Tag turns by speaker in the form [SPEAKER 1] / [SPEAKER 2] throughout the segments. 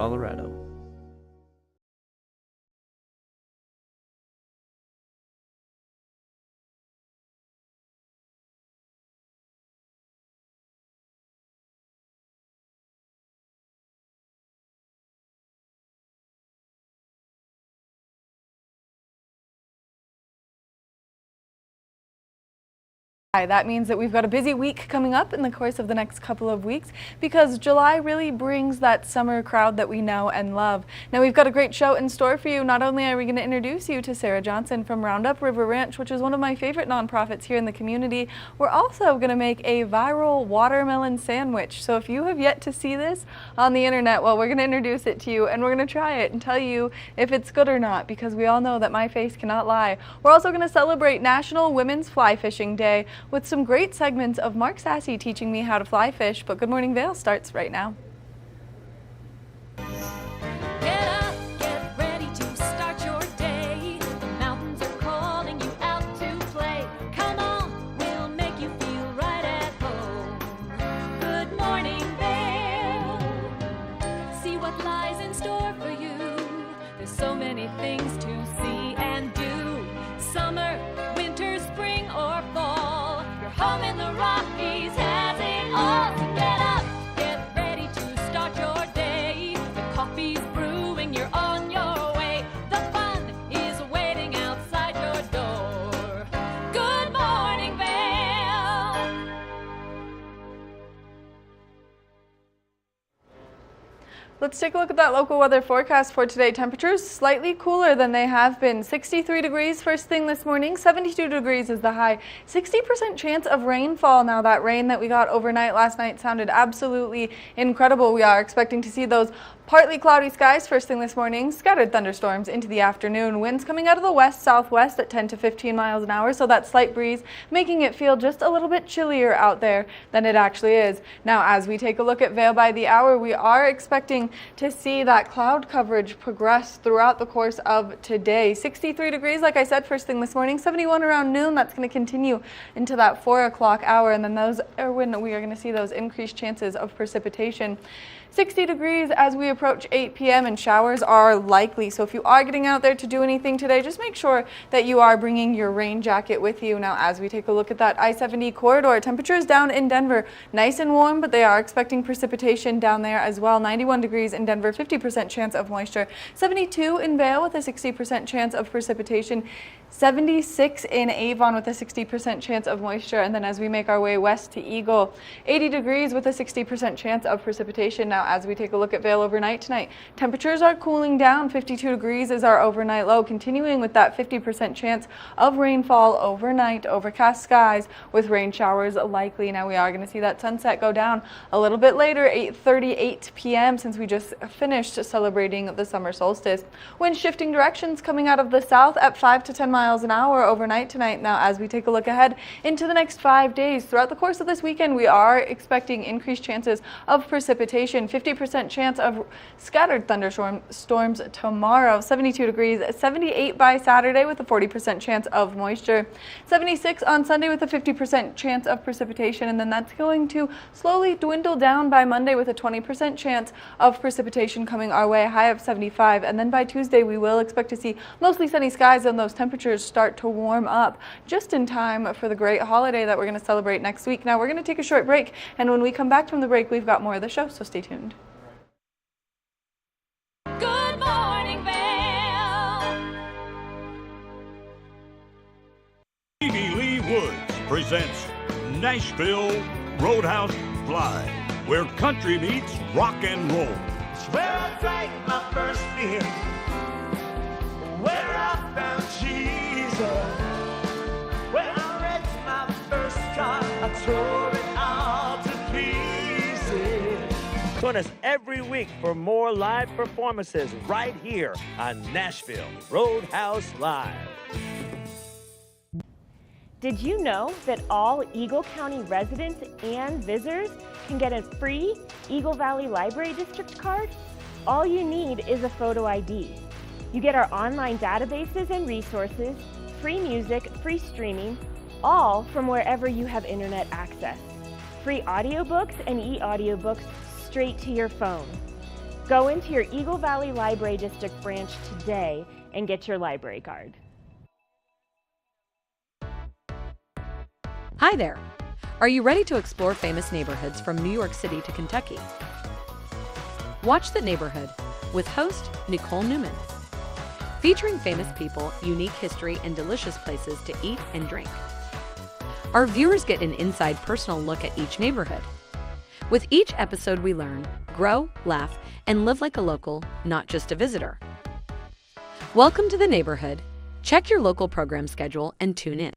[SPEAKER 1] Colorado.
[SPEAKER 2] That means that we've got a busy week coming up in the course of the next couple of weeks because July really brings that summer crowd that we know and love. Now we've got a great show in store for you. Not only are we going to introduce you to Sarah Johnson from Roundup River Ranch, which is one of my favorite nonprofits here in the community, we're also going to make a viral watermelon sandwich. So if you have yet to see this on the internet, well, we're going to introduce it to you and we're going to try it and tell you if it's good or not, because we all know that my face cannot lie. We're also going to celebrate National Women's Fly Fishing Day with some great segments of Mark Sassy teaching me how to fly fish. But Good Morning Vail starts right now.
[SPEAKER 3] Get up, get ready to start your day. The mountains are calling you out to play. Come on, we'll make you feel right at home. Good morning, Vail. See what lies in store for you. There's so many things to see and do. Summer, winter, spring, or fall. Home in the Rockies has it all. So get up, get ready to start your day. The coffee's brewing, you're on your way. The fun is waiting outside your door. Good morning, Vail.
[SPEAKER 2] Let's take a look at that local weather forecast for today. Temperatures slightly cooler than they have been. 63 degrees first thing this morning, 72 degrees is the high. 60% chance of rainfall. Now that rain that we got overnight last night sounded absolutely incredible. We are expecting to see those partly cloudy skies first thing this morning, scattered thunderstorms into the afternoon. Winds coming out of the west-southwest at 10 to 15 miles an hour, so that slight breeze making it feel just a little bit chillier out there than it actually is. Now, as we take a look at Vail by the hour, we are expecting to see that cloud coverage progress throughout the course of today. 63 degrees, like I said, first thing this morning, 71 around noon. That's going to continue into that 4 o'clock hour, and then those are when we are going to see those increased chances of precipitation. 60 degrees as we approach 8 p.m. and showers are likely. So if you are getting out there to do anything today, just make sure that you are bringing your rain jacket with you. Now, as we take a look at that I-70 corridor, temperatures down in Denver, nice and warm, but they are expecting precipitation down there as well. 91 degrees in Denver, 50% chance of moisture. 72 in Vail with a 60% chance of precipitation. 76 in Avon with a 60% chance of moisture. And then as we make our way west to Eagle, 80 degrees with a 60% chance of precipitation. Now, as we take a look at Vail overnight tonight, temperatures are cooling down. 52 degrees is our overnight low, continuing with that 50% chance of rainfall overnight. Overcast skies with rain showers likely. Now we are going to see that sunset go down a little bit later, 8:38 p.m. since we just finished celebrating the summer solstice. Wind shifting directions coming out of the south at 5 to 10 miles an hour overnight tonight. Now, as we take a look ahead into the next 5 days, throughout the course of this weekend, we are expecting increased chances of precipitation. 50% chance of scattered thunderstorms tomorrow. 72 degrees, 78 by Saturday with a 40% chance of moisture. 76 on Sunday with a 50% chance of precipitation, and then that's going to slowly dwindle down by Monday with a 20% chance of precipitation coming our way, a high of 75. And then by Tuesday, we will expect to see mostly sunny skies and those temperatures start to warm up just in time for the great holiday that we're going to celebrate next week. Now, we're going to take a short break, and when we come back from the break, we've got more of the show, so stay tuned.
[SPEAKER 3] Good morning, Vail.
[SPEAKER 4] Stevie Lee Woods presents Nashville Roadhouse Live, where country meets rock and roll.
[SPEAKER 5] Where I drank my first beer, where I found Jesus, where I wrecked my first car, I tore it all to pieces. Join us every week for more live performances right here on Nashville Roadhouse Live.
[SPEAKER 6] Did you know that all Eagle County residents and visitors can get a free Eagle Valley Library District card? All you need is a photo ID. You get our online databases and resources, free music, free streaming, all from wherever you have internet access. Free audiobooks and e-audiobooks straight to your phone. Go into your Eagle Valley Library District branch today and get your library card.
[SPEAKER 1] Hi there. Are you ready to explore famous neighborhoods from New York City to Kentucky? Watch The Neighborhood with host Nicole Newman. Featuring famous people, unique history, and delicious places to eat and drink. Our viewers get an inside personal look at each neighborhood. With each episode we learn, grow, laugh, and live like a local, not just a visitor. Welcome to The Neighborhood. Check your local program schedule and tune in.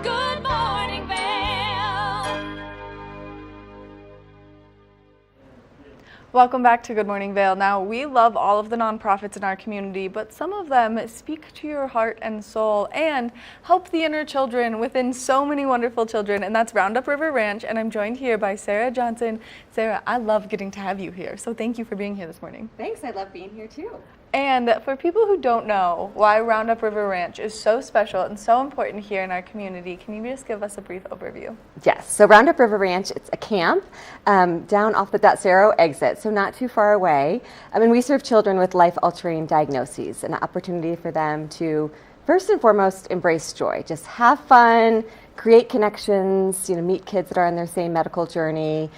[SPEAKER 3] Good morning, Vail.
[SPEAKER 2] Welcome back to Good Morning Vail. Now, we love all of the nonprofits in our community, but some of them speak to your heart and soul and help the inner children within so many wonderful children, and that's Roundup River Ranch, and I'm joined here by Sarah Johnson. Sarah, I love getting to have you here, so thank you for being here this morning.
[SPEAKER 7] Thanks, I love being here too.
[SPEAKER 2] And for people who don't know why Roundup River Ranch is so special and so important here in our community, can you just give us a brief overview?
[SPEAKER 7] Yes, so Roundup River Ranch, it's a camp down off the Dot Zero exit, so not too far away. And we serve children with life-altering diagnoses, an opportunity for them to first and foremost embrace joy, just have fun, create connections, meet kids that are on their same medical journey,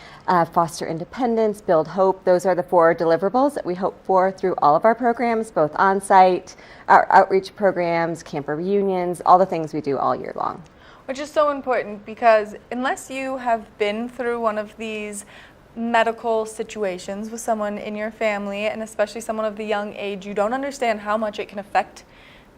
[SPEAKER 7] foster independence, build hope. Those are the 4 deliverables that we hope for through all of our programs, both on-site, our outreach programs, camper reunions, all the things we do all year long.
[SPEAKER 2] Which is so important because unless you have been through one of these medical situations with someone in your family, and especially someone of the young age, you don't understand how much it can affect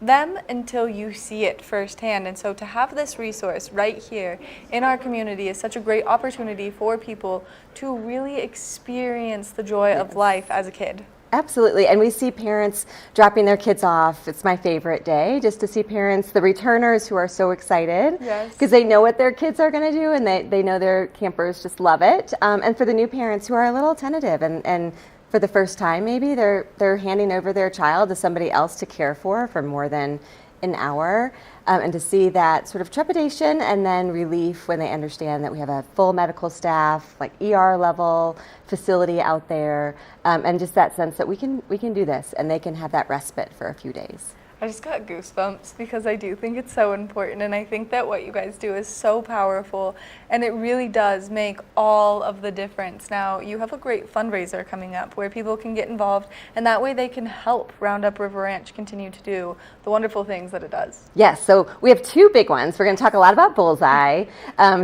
[SPEAKER 2] them until you see it firsthand. And so to have this resource right here in our community is such a great opportunity for people to really experience the joy of life as a kid.
[SPEAKER 7] Absolutely, and we see parents dropping their kids off. It's my favorite day, just to see parents, the returners who are so excited because they know what their kids are going to do, and they know their campers just love it. And for the new parents who are a little tentative and for the first time maybe they're handing over their child to somebody else to care for more than an hour, and to see that sort of trepidation and then relief when they understand that we have a full medical staff, like ER level facility out there, and just that sense that we can do this and they can have that respite for a few days.
[SPEAKER 2] I just got goosebumps because I do think it's so important, and I think that what you guys do is so powerful, and it really does make all of the difference. Now, you have a great fundraiser coming up where people can get involved, and that way they can help Roundup River Ranch continue to do the wonderful things that it does.
[SPEAKER 7] Yes, so we have 2 big ones. We're going to talk a lot about Bullseye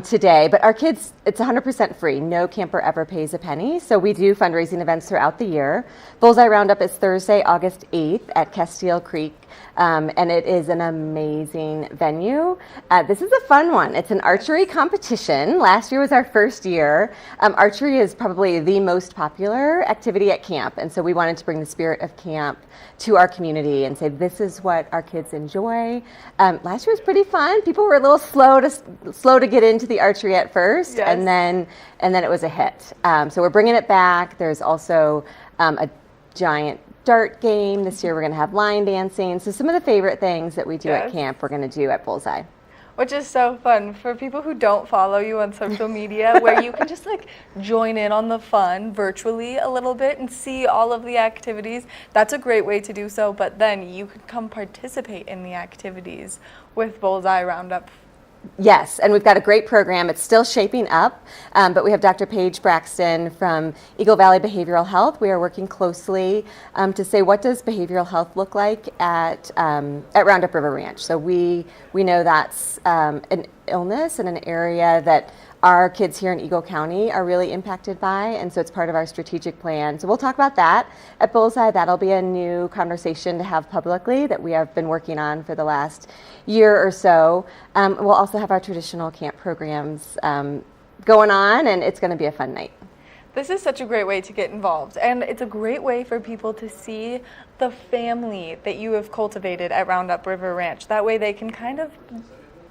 [SPEAKER 7] today, but our kids, it's 100% free. No camper ever pays a penny, so we do fundraising events throughout the year. Bullseye Roundup is Thursday, August 8th at Castile Creek. And it is an amazing venue. This is a fun one. It's an archery competition. Last year was our first year. Archery is probably the most popular activity at camp, and so we wanted to bring the spirit of camp to our community and say this is what our kids enjoy. Last year was pretty fun. People were a little slow to get into the archery at first, yes. and then it was a hit. So we're bringing it back. There's also a giant dart game. This year we're going to have line dancing. So some of the favorite things that we do at
[SPEAKER 2] Yes.
[SPEAKER 7] camp, we're going to do at Bullseye.
[SPEAKER 2] Which is so fun for people who don't follow you on social media, where you can just like join in on the fun virtually a little bit and see all of the activities. That's a great way to do so, but then you could come participate in the activities with Bullseye Roundup.
[SPEAKER 7] Yes, and we've got a great program. It's still shaping up, but we have Dr. Paige Braxton from Eagle Valley Behavioral Health. We are working closely to say, what does behavioral health look like at Roundup River Ranch? So we know that's an illness and an area that our kids here in Eagle County are really impacted by, and so it's part of our strategic plan. So we'll talk about that at Bullseye. That'll be a new conversation to have publicly that we have been working on for the last year or so. We'll also have our traditional camp programs going on, and it's going to be a fun night.
[SPEAKER 2] This is such a great way to get involved, and it's a great way for people to see the family that you have cultivated at Roundup River Ranch. That way they can kind of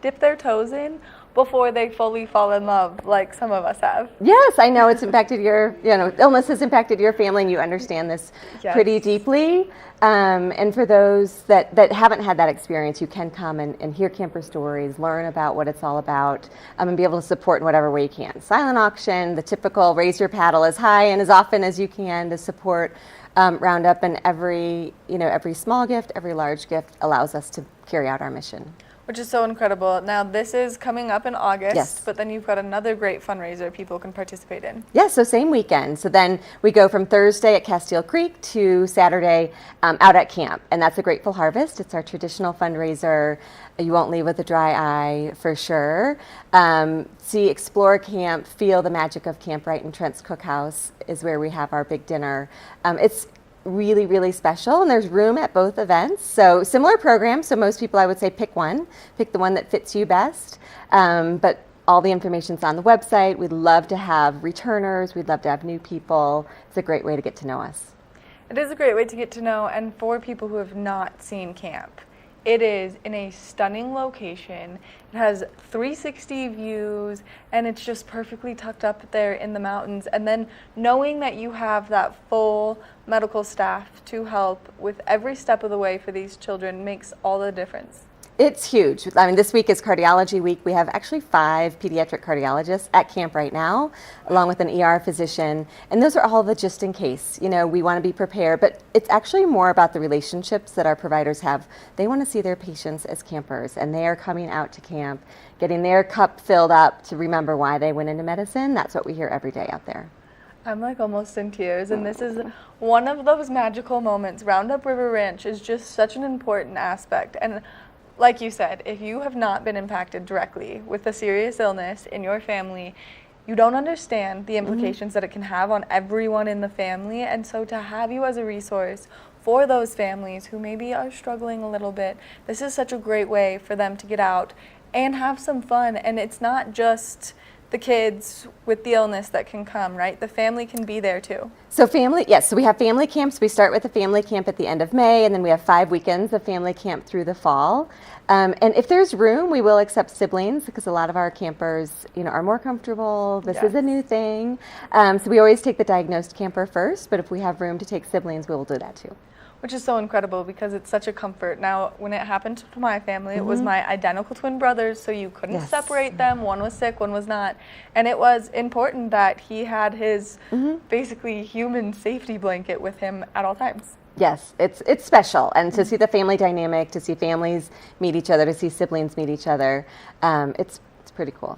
[SPEAKER 2] dip their toes in before they fully fall in love like some of us have.
[SPEAKER 7] Yes, I know it's impacted illness has impacted your family, and you understand this pretty deeply. And for those that haven't had that experience, you can come and hear camper stories, learn about what it's all about, and be able to support in whatever way you can. Silent auction, the typical raise your paddle as high and as often as you can to support Roundup, and every small gift, every large gift allows us to carry out our mission.
[SPEAKER 2] Which is so incredible. Now, this is coming up in August,
[SPEAKER 7] Yes.
[SPEAKER 2] but then you've got another great fundraiser people can participate in.
[SPEAKER 7] Yeah, so same weekend. So then we go from Thursday at Castile Creek to Saturday out at camp. And that's a Grateful Harvest. It's our traditional fundraiser. You won't leave with a dry eye for sure. See, explore camp, feel the magic of Camp Wright and Trent's Cookhouse is where we have our big dinner. It's really, really special, and there's room at both events. So similar programs, so most people, I would say, pick the one that fits you best. But all the information's on the website. We'd love to have returners. We'd love to have new people. It's a great way to get to know us.
[SPEAKER 2] It is a great way to get to know, and for people who have not seen camp, it is in a stunning location. It has 360 views, and it's just perfectly tucked up there in the mountains. And then knowing that you have that full medical staff to help with every step of the way for these children makes all the difference.
[SPEAKER 7] It's huge. I mean, this week is cardiology week. We have actually 5 pediatric cardiologists at camp right now, along with an ER physician. And those are all the just in case. We want to be prepared. But it's actually more about the relationships that our providers have. They want to see their patients as campers, and they are coming out to camp, getting their cup filled up to remember why they went into medicine. That's what we hear every day out there.
[SPEAKER 2] I'm like almost in tears, and this is one of those magical moments. Roundup River Ranch is just such an important aspect. And like you said, if you have not been impacted directly with a serious illness in your family, you don't understand the implications that it can have on everyone in the family. And so to have you as a resource for those families who maybe are struggling a little bit, this is such a great way for them to get out and have some fun. And it's not just the kids with the illness that can come, right? The family can be there too.
[SPEAKER 7] So so we have family camps. We start with a family camp at the end of May, and then we have 5 weekends of family camp through the fall. And if there's room, we will accept siblings, because a lot of our campers, are more comfortable. This is a new thing. So we always take the diagnosed camper first, but if we have room to take siblings, we will do that too.
[SPEAKER 2] Which is so incredible because it's such a comfort. Now, when it happened to my family, it was my identical twin brothers, so you couldn't separate them. One was sick, one was not. And it was important that he had his basically human safety blanket with him at all times.
[SPEAKER 7] Yes, it's special. And to see the family dynamic, to see families meet each other, to see siblings meet each other, it's pretty cool.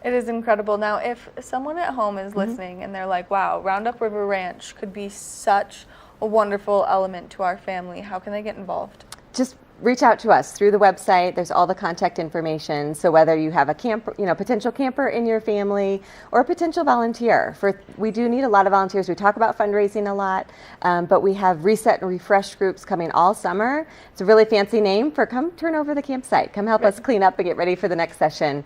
[SPEAKER 2] It is incredible. Now, if someone at home is listening and they're like, wow, Roundup River Ranch could be such a wonderful element to our family, how can they get involved?
[SPEAKER 7] Just reach out to us through the website. There's all the contact information. So whether you have a potential camper in your family or a potential volunteer, we do need a lot of volunteers. We talk about fundraising a lot, but we have reset and refresh groups coming all summer. It's a really fancy name for come turn over the campsite. Come help us clean up and get ready for the next session.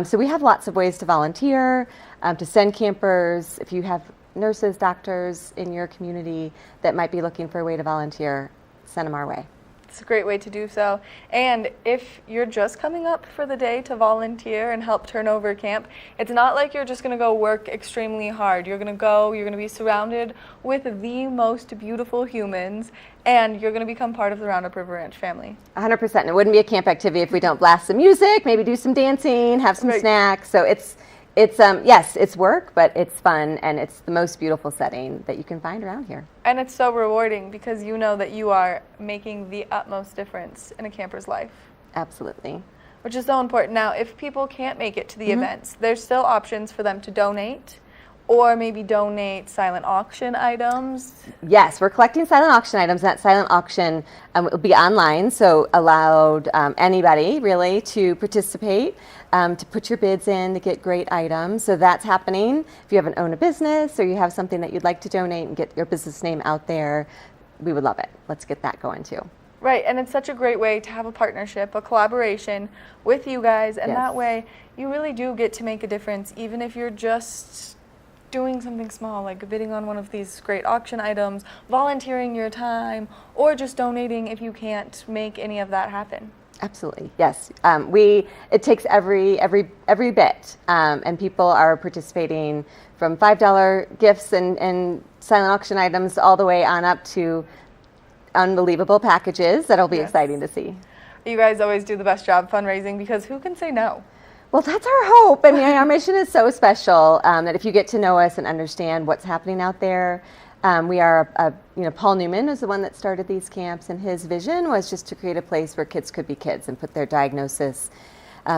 [SPEAKER 7] So we have lots of ways to volunteer, to send campers. If you have nurses, doctors in your community that might be looking for a way to volunteer, send them our way.
[SPEAKER 2] It's a great way to do so. And if you're just coming up for the day to volunteer and help turn over camp, it's not like you're just going to go work extremely hard. You're going to go, you're going to be surrounded with the most beautiful humans, and you're going to become part of the Roundup River Ranch family.
[SPEAKER 7] 100%. And it wouldn't be a camp activity if we don't blast some music, maybe do some dancing, have some snacks. So it's yes, it's work, but it's fun, and it's the most beautiful setting that you can find around here.
[SPEAKER 2] And it's so rewarding because you know that you are making the utmost difference in a camper's life.
[SPEAKER 7] Absolutely.
[SPEAKER 2] Which is so important. Now, if people can't make it to the events, there's still options for them to donate, or maybe donate silent auction items.
[SPEAKER 7] Yes, we're collecting silent auction items. That silent auction will be online, so allowed anybody really to participate, to put your bids in to get great items. So that's happening. If you own a business or you have something that you'd like to donate and get your business name out there, we would love it. Let's get that going too.
[SPEAKER 2] Right, and it's such a great way to have a partnership, a collaboration with you guys, and that way you really do get to make a difference, even if you're just doing something small, like bidding on one of these great auction items, volunteering your time, or just donating if you can't make any of that happen.
[SPEAKER 7] Absolutely, yes. It takes every bit, and people are participating from $5 gifts and silent auction items all the way on up to unbelievable packages that'll be exciting to see.
[SPEAKER 2] You guys always do the best job fundraising, because who can say no?
[SPEAKER 7] Well, that's our hope. I mean, our mission is so special that if you get to know us and understand what's happening out there, we are, Paul Newman is the one that started these camps, and his vision was just to create a place where kids could be kids and put their diagnosis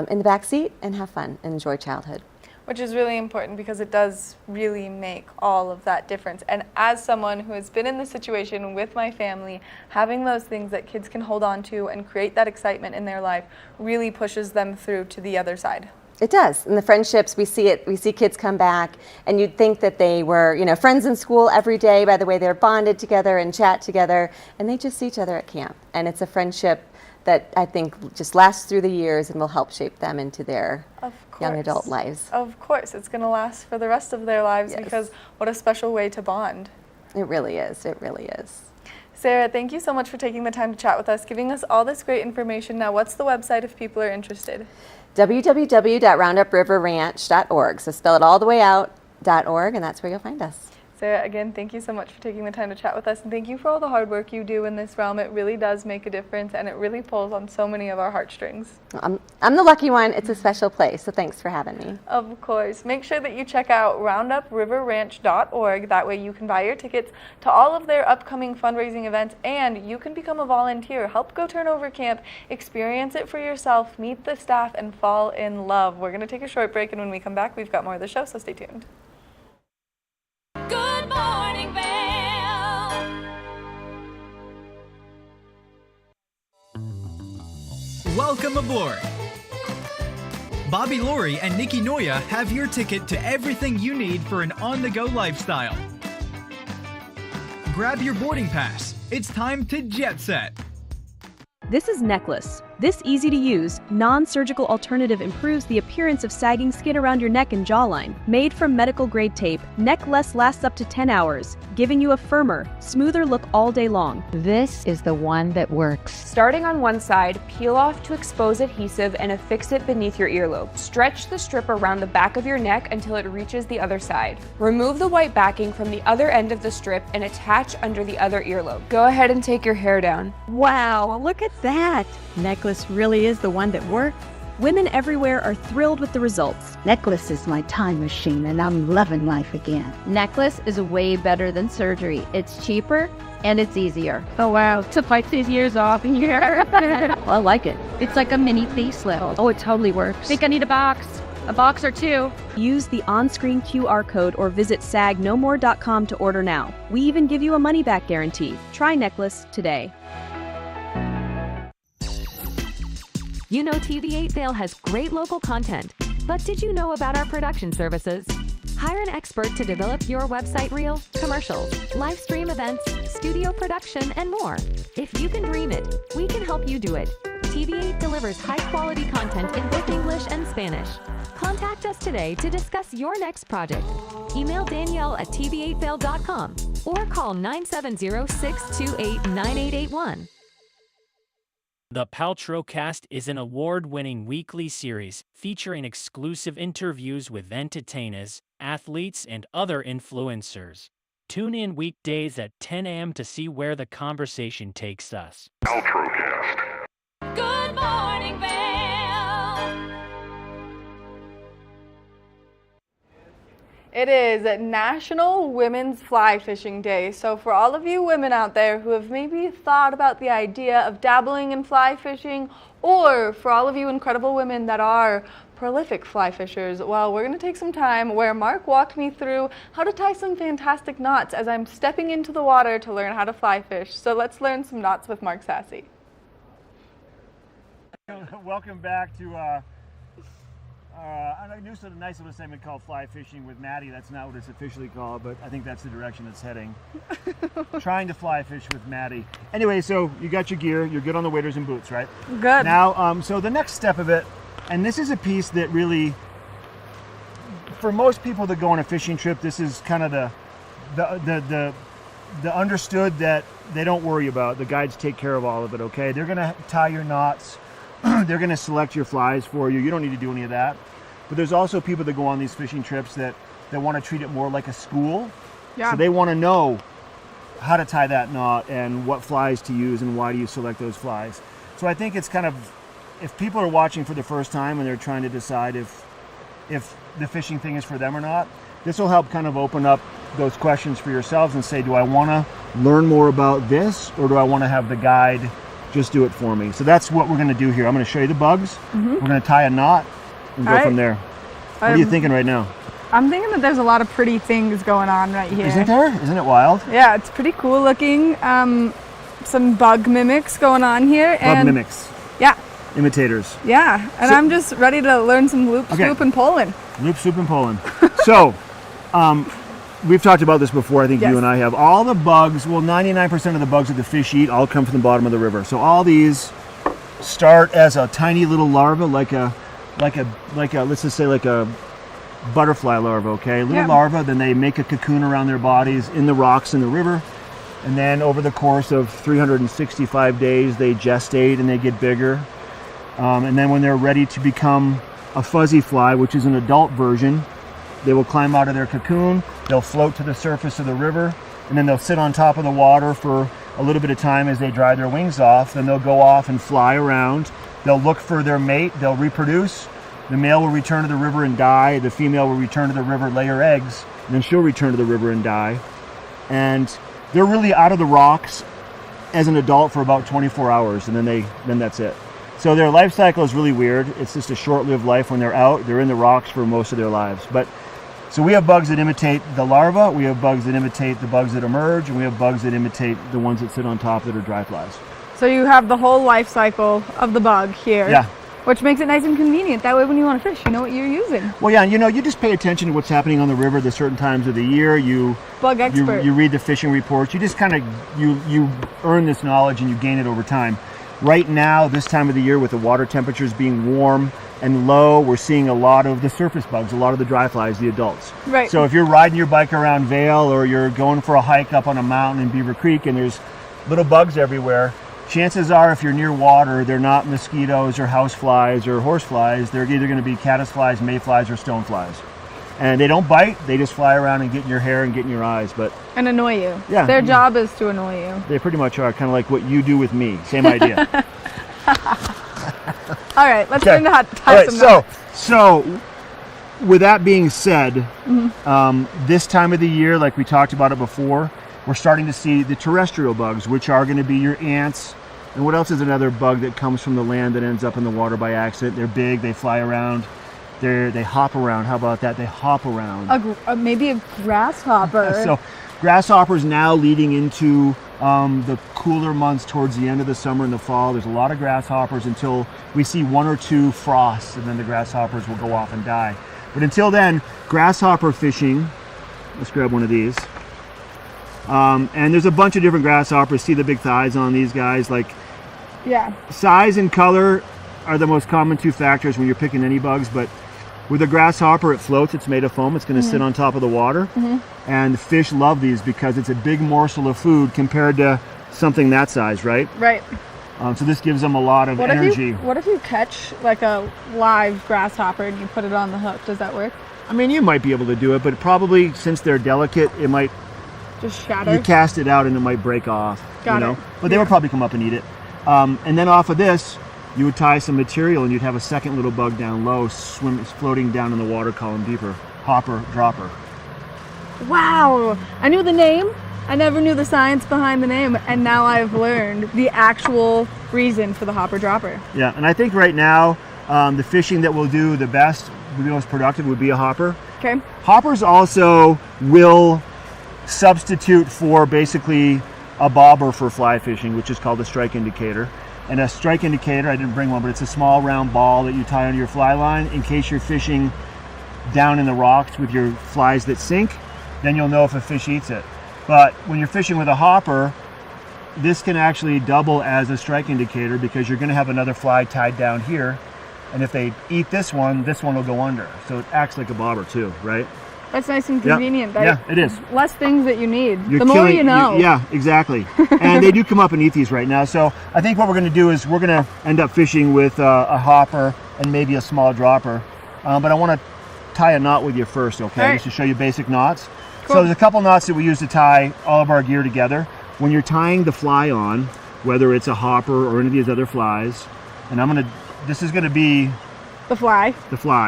[SPEAKER 7] in the back seat and have fun and enjoy childhood.
[SPEAKER 2] Which is really important, because it does really make all of that difference. And as someone who has been in this situation with my family, having those things that kids can hold on to and create that excitement in their life really pushes them through to the other side.
[SPEAKER 7] It does. In the friendships, we see kids come back, and you'd think that they were, friends in school every day by the way they're bonded together and chat together, and they just see each other at camp. And it's a friendship that I think just lasts through the years and will help shape them into their young adult lives.
[SPEAKER 2] Of course, it's going to last for the rest of their lives, because what a special way to bond.
[SPEAKER 7] It really is. It really is.
[SPEAKER 2] Sarah, thank you so much for taking the time to chat with us, giving us all this great information. Now, what's the website if people are interested?
[SPEAKER 7] www.roundupriverranch.org. So spell it all the way out, .org, and that's where you'll find us.
[SPEAKER 2] Sarah, again, thank you so much for taking the time to chat with us, and thank you for all the hard work you do in this realm. It really does make a difference, and it really pulls on so many of our heartstrings.
[SPEAKER 7] I'm the lucky one. It's a special place, so thanks for having me.
[SPEAKER 2] Of course. Make sure that you check out roundupriverranch.org. That way you can buy your tickets to all of their upcoming fundraising events, and you can become a volunteer. Help Go Turn Over Camp. Experience it for yourself, meet the staff, and fall in love. We're going to take a short break, and when we come back, we've got more of the show, so stay tuned.
[SPEAKER 3] Good morning, Vail.
[SPEAKER 8] Welcome aboard. Bobby Laurie and Nikki Noya have your ticket to everything you need for an on-the-go lifestyle. Grab your boarding pass. It's time to jet set.
[SPEAKER 9] This is Necklace. This easy-to-use, non-surgical alternative improves the appearance of sagging skin around your neck and jawline. Made from medical-grade tape, Necklace lasts up to 10 hours, giving you a firmer, smoother look all day long.
[SPEAKER 10] This is the one that works.
[SPEAKER 11] Starting on one side, peel off to expose adhesive and affix it beneath your earlobe. Stretch the strip around the back of your neck until it reaches the other side. Remove the white backing from the other end of the strip and attach under the other earlobe. Go ahead and take your hair down.
[SPEAKER 10] Wow, look at that. Necklace really is the one that works.
[SPEAKER 9] Women everywhere are thrilled with the results.
[SPEAKER 10] Necklace is my time machine, and I'm loving life again.
[SPEAKER 12] Necklace is way better than surgery. It's cheaper and it's easier.
[SPEAKER 10] Oh wow, to fight these years off in here.
[SPEAKER 12] Well, I like it. It's like a mini facelift.
[SPEAKER 10] Oh, it totally works.
[SPEAKER 12] Think I need a box or two.
[SPEAKER 9] Use the on-screen QR code or visit sagnomore.com to order now. We even give you a money-back guarantee. Try Necklace today.
[SPEAKER 1] You know TV8 Vail has great local content, but did you know about our production services? Hire an expert to develop your website reel, commercials, live stream events, studio production, and more. If you can dream it, we can help you do it. TV8 delivers high-quality content in both English and Spanish. Contact us today to discuss your next project. Email Danielle at tv8vail.com or call 970-628-9881.
[SPEAKER 13] The Paltrowcast is an award-winning weekly series featuring exclusive interviews with entertainers, athletes, and other influencers. Tune in weekdays at 10 a.m. to see where the conversation takes us.
[SPEAKER 4] Paltrowcast.
[SPEAKER 3] Good morning, Vail.
[SPEAKER 2] It is National Women's Fly Fishing Day, so for all of you women out there who have maybe thought about the idea of dabbling in fly fishing, or for all of you incredible women that are prolific fly fishers, well, we're going to take some time where Mark walked me through how to tie some fantastic knots as I'm stepping into the water to learn how to fly fish. So let's learn some knots with Mark Sassy.
[SPEAKER 5] Welcome back to a nice little segment called Fly Fishing with Maddie. That's not what it's officially called, but I think that's the direction it's heading. Trying to fly fish with Maddie. Anyway, so you got your gear. You're good on the waders and boots, right?
[SPEAKER 2] Good.
[SPEAKER 5] Now, so the next step of it, and this is a piece that really, for most people that go on a fishing trip, this is kind of the understood that they don't worry about. The guides take care of all of it, okay? They're going to tie your knots. They're going to select your flies for you. You don't need to do any of that. But there's also people that go on these fishing trips that want to treat it more like a school.
[SPEAKER 2] Yeah.
[SPEAKER 5] So they want to know how to tie that knot and what flies to use and why do you select those flies. So I think it's kind of, if people are watching for the first time and they're trying to decide if the fishing thing is for them or not, this will help kind of open up those questions for yourselves and say, do I want to learn more about this, or do I want to have the guide just do it for me? So that's what we're going to do here. I'm going to show you the bugs.
[SPEAKER 2] Mm-hmm.
[SPEAKER 5] We're going to tie a knot and go from there. What are you thinking right now?
[SPEAKER 2] I'm thinking that there's a lot of pretty things going on right here.
[SPEAKER 5] Isn't there? Isn't it wild?
[SPEAKER 2] Yeah, it's pretty cool looking. Some bug mimics going on here.
[SPEAKER 5] Bug mimics.
[SPEAKER 2] Yeah.
[SPEAKER 5] Imitators.
[SPEAKER 2] Yeah, and I'm just ready to learn some loop, swoop, and polling.
[SPEAKER 5] Loop, swoop, and polling. So, we've talked about this before, I think you and I have. All the bugs, well, 99% of the bugs that the fish eat all come from the bottom of the river. So all these start as a tiny little larva, like a let's just say like a butterfly larva, okay? Little larva, then they make a cocoon around their bodies in the rocks in the river. And then over the course of 365 days, they gestate and they get bigger. And then when they're ready to become a fuzzy fly, which is an adult version, they will climb out of their cocoon, they'll float to the surface of the river, and then they'll sit on top of the water for a little bit of time as they dry their wings off. Then they'll go off and fly around. They'll look for their mate, they'll reproduce. The male will return to the river and die. The female will return to the river, lay her eggs, and then she'll return to the river and die. And they're really out of the rocks as an adult for about 24 hours, and then that's it. So their life cycle is really weird. It's just a short-lived life when they're out. They're in the rocks for most of their lives. So we have bugs that imitate the larva, we have bugs that imitate the bugs that emerge, and we have bugs that imitate the ones that sit on top that are dry flies.
[SPEAKER 2] So you have the whole life cycle of the bug here.
[SPEAKER 5] Yeah.
[SPEAKER 2] Which makes it nice and convenient. That way when you want to fish, you know what you're using.
[SPEAKER 5] Well, yeah, you just pay attention to what's happening on the river at certain times of the year.
[SPEAKER 2] Bug expert.
[SPEAKER 5] You read the fishing reports. You just kind of, you earn this knowledge and you gain it over time. Right now, this time of the year with the water temperatures being warm and low, we're seeing a lot of the surface bugs, a lot of the dry flies, the adults.
[SPEAKER 2] Right.
[SPEAKER 5] So if you're riding your bike around Vail or you're going for a hike up on a mountain in Beaver Creek and there's little bugs everywhere, chances are if you're near water, they're not mosquitoes or house flies or horse flies. They're either going to be caddis flies, mayflies, or stone flies. And they don't bite, they just fly around and get in your hair and get in your eyes.
[SPEAKER 2] And annoy you.
[SPEAKER 5] Yeah.
[SPEAKER 2] Their job is to annoy you.
[SPEAKER 5] They pretty much are, kind of like what you do with me. Same idea.
[SPEAKER 2] All right, let's learn how to tie some knots.
[SPEAKER 5] So, with that being said, this time of the year, like we talked about it before, we're starting to see the terrestrial bugs, which are going to be your ants. And what else is another bug that comes from the land that ends up in the water by accident? They're big, they fly around. They hop around. How about that? They hop around.
[SPEAKER 2] Maybe a grasshopper.
[SPEAKER 5] So grasshoppers now leading into the cooler months towards the end of the summer and the fall. There's a lot of grasshoppers until we see one or two frosts, and then the grasshoppers will go off and die. But until then, grasshopper fishing. Let's grab one of these. And there's a bunch of different grasshoppers. See the big thighs on these guys? Size and color are the most common two factors when you're picking any bugs, but with a grasshopper, it floats, it's made of foam, it's going to sit on top of the water. And fish love these because it's a big morsel of food compared to something that size, right?
[SPEAKER 2] Right.
[SPEAKER 14] So this gives them a lot of energy.
[SPEAKER 2] What if you catch like a live grasshopper and you put it on the hook? Does that work?
[SPEAKER 14] I mean, you might be able to do it, but probably since they're delicate, it might
[SPEAKER 2] just shatter.
[SPEAKER 14] You cast it out and it might break off.
[SPEAKER 2] Got it.
[SPEAKER 14] But they would probably come up and eat it. And then off of this, you would tie some material and you'd have a second little bug down low, floating down in the water column deeper. Hopper, dropper.
[SPEAKER 2] Wow! I knew the name. I never knew the science behind the name, and now I've learned the actual reason for the hopper dropper.
[SPEAKER 14] Yeah, and I think right now, the fishing that will do the best, the most productive, would be a hopper.
[SPEAKER 2] Okay.
[SPEAKER 14] Hoppers also will substitute for basically a bobber for fly fishing, which is called a strike indicator. And a strike indicator, I didn't bring one, but it's a small round ball that you tie onto your fly line in case you're fishing down in the rocks with your flies that sink, then you'll know if a fish eats it. But when you're fishing with a hopper, this can actually double as a strike indicator because you're going to have another fly tied down here. And if they eat this one will go under. So it acts like a bobber too, right?
[SPEAKER 2] That's nice and convenient.
[SPEAKER 14] Yeah, it is.
[SPEAKER 2] Less things that you need.
[SPEAKER 14] You're
[SPEAKER 2] the more you know.
[SPEAKER 14] Yeah, exactly. And they do come up and eat these right now. So I think what we're going to do is we're going to end up fishing with a hopper and maybe a small dropper. But I want to tie a knot with you first, okay?
[SPEAKER 2] Right.
[SPEAKER 14] Just to show you basic knots.
[SPEAKER 2] Cool.
[SPEAKER 14] So there's a couple knots that we use to tie all of our gear together. When you're tying the fly on, whether it's a hopper or any of these other flies, and this is going to be
[SPEAKER 2] the fly,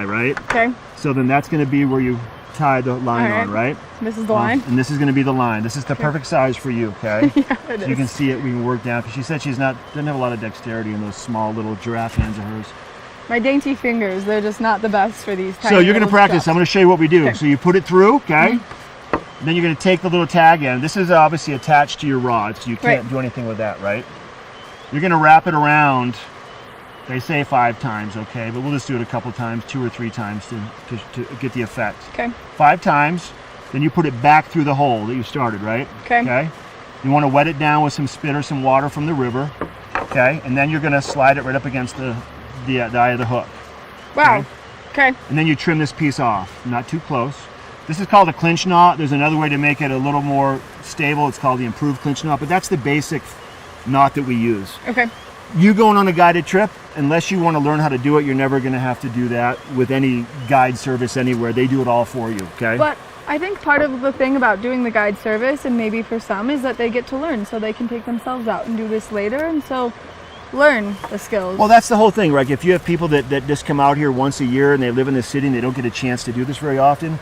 [SPEAKER 14] right?
[SPEAKER 2] Okay.
[SPEAKER 14] So then that's going to be where you tie the line on, right?
[SPEAKER 2] This is the line?
[SPEAKER 14] And this is going to be the line. This is the perfect size for you, okay?
[SPEAKER 2] Yeah, it
[SPEAKER 14] so
[SPEAKER 2] is.
[SPEAKER 14] you can see it, we can work down, because she said doesn't have a lot of dexterity in those small little giraffe hands of hers.
[SPEAKER 2] My dainty fingers, they're just not the best for these tiny
[SPEAKER 14] So you're going to practice.
[SPEAKER 2] stuff.
[SPEAKER 14] I'm going to show you what we do.
[SPEAKER 2] Okay.
[SPEAKER 14] So you put it through, okay? Mm-hmm. Then you're going to take the little tag in. This is obviously attached to your rod, so you can't do anything with that, right? You're going to wrap it around, they say 5 times, okay? But we'll just do it a couple times, 2 or 3 times to get the effect.
[SPEAKER 2] Okay.
[SPEAKER 14] 5 times, then you put it back through the hole that you started, right? Okay. You want to wet it down with some spit or some water from the river, okay? And then you're going to slide it right up against the eye of the hook.
[SPEAKER 2] Wow. Okay.
[SPEAKER 14] And then you trim this piece off, not too close. This is called a clinch knot. There's another way to make it a little more stable. It's called the improved clinch knot, but that's the basic knot that we use.
[SPEAKER 2] Okay.
[SPEAKER 14] You going on a guided trip, unless you want to learn how to do it, you're never going to have to do that with any guide service anywhere. They do it all for you, okay?
[SPEAKER 2] But I think part of the thing about doing the guide service, and maybe for some, is that they get to learn, so they can take themselves out and do this later, and so learn the skills.
[SPEAKER 14] Well, that's the whole thing, right? If you have people that just come out here once a year and they live in the city and they don't get a chance to do this very often,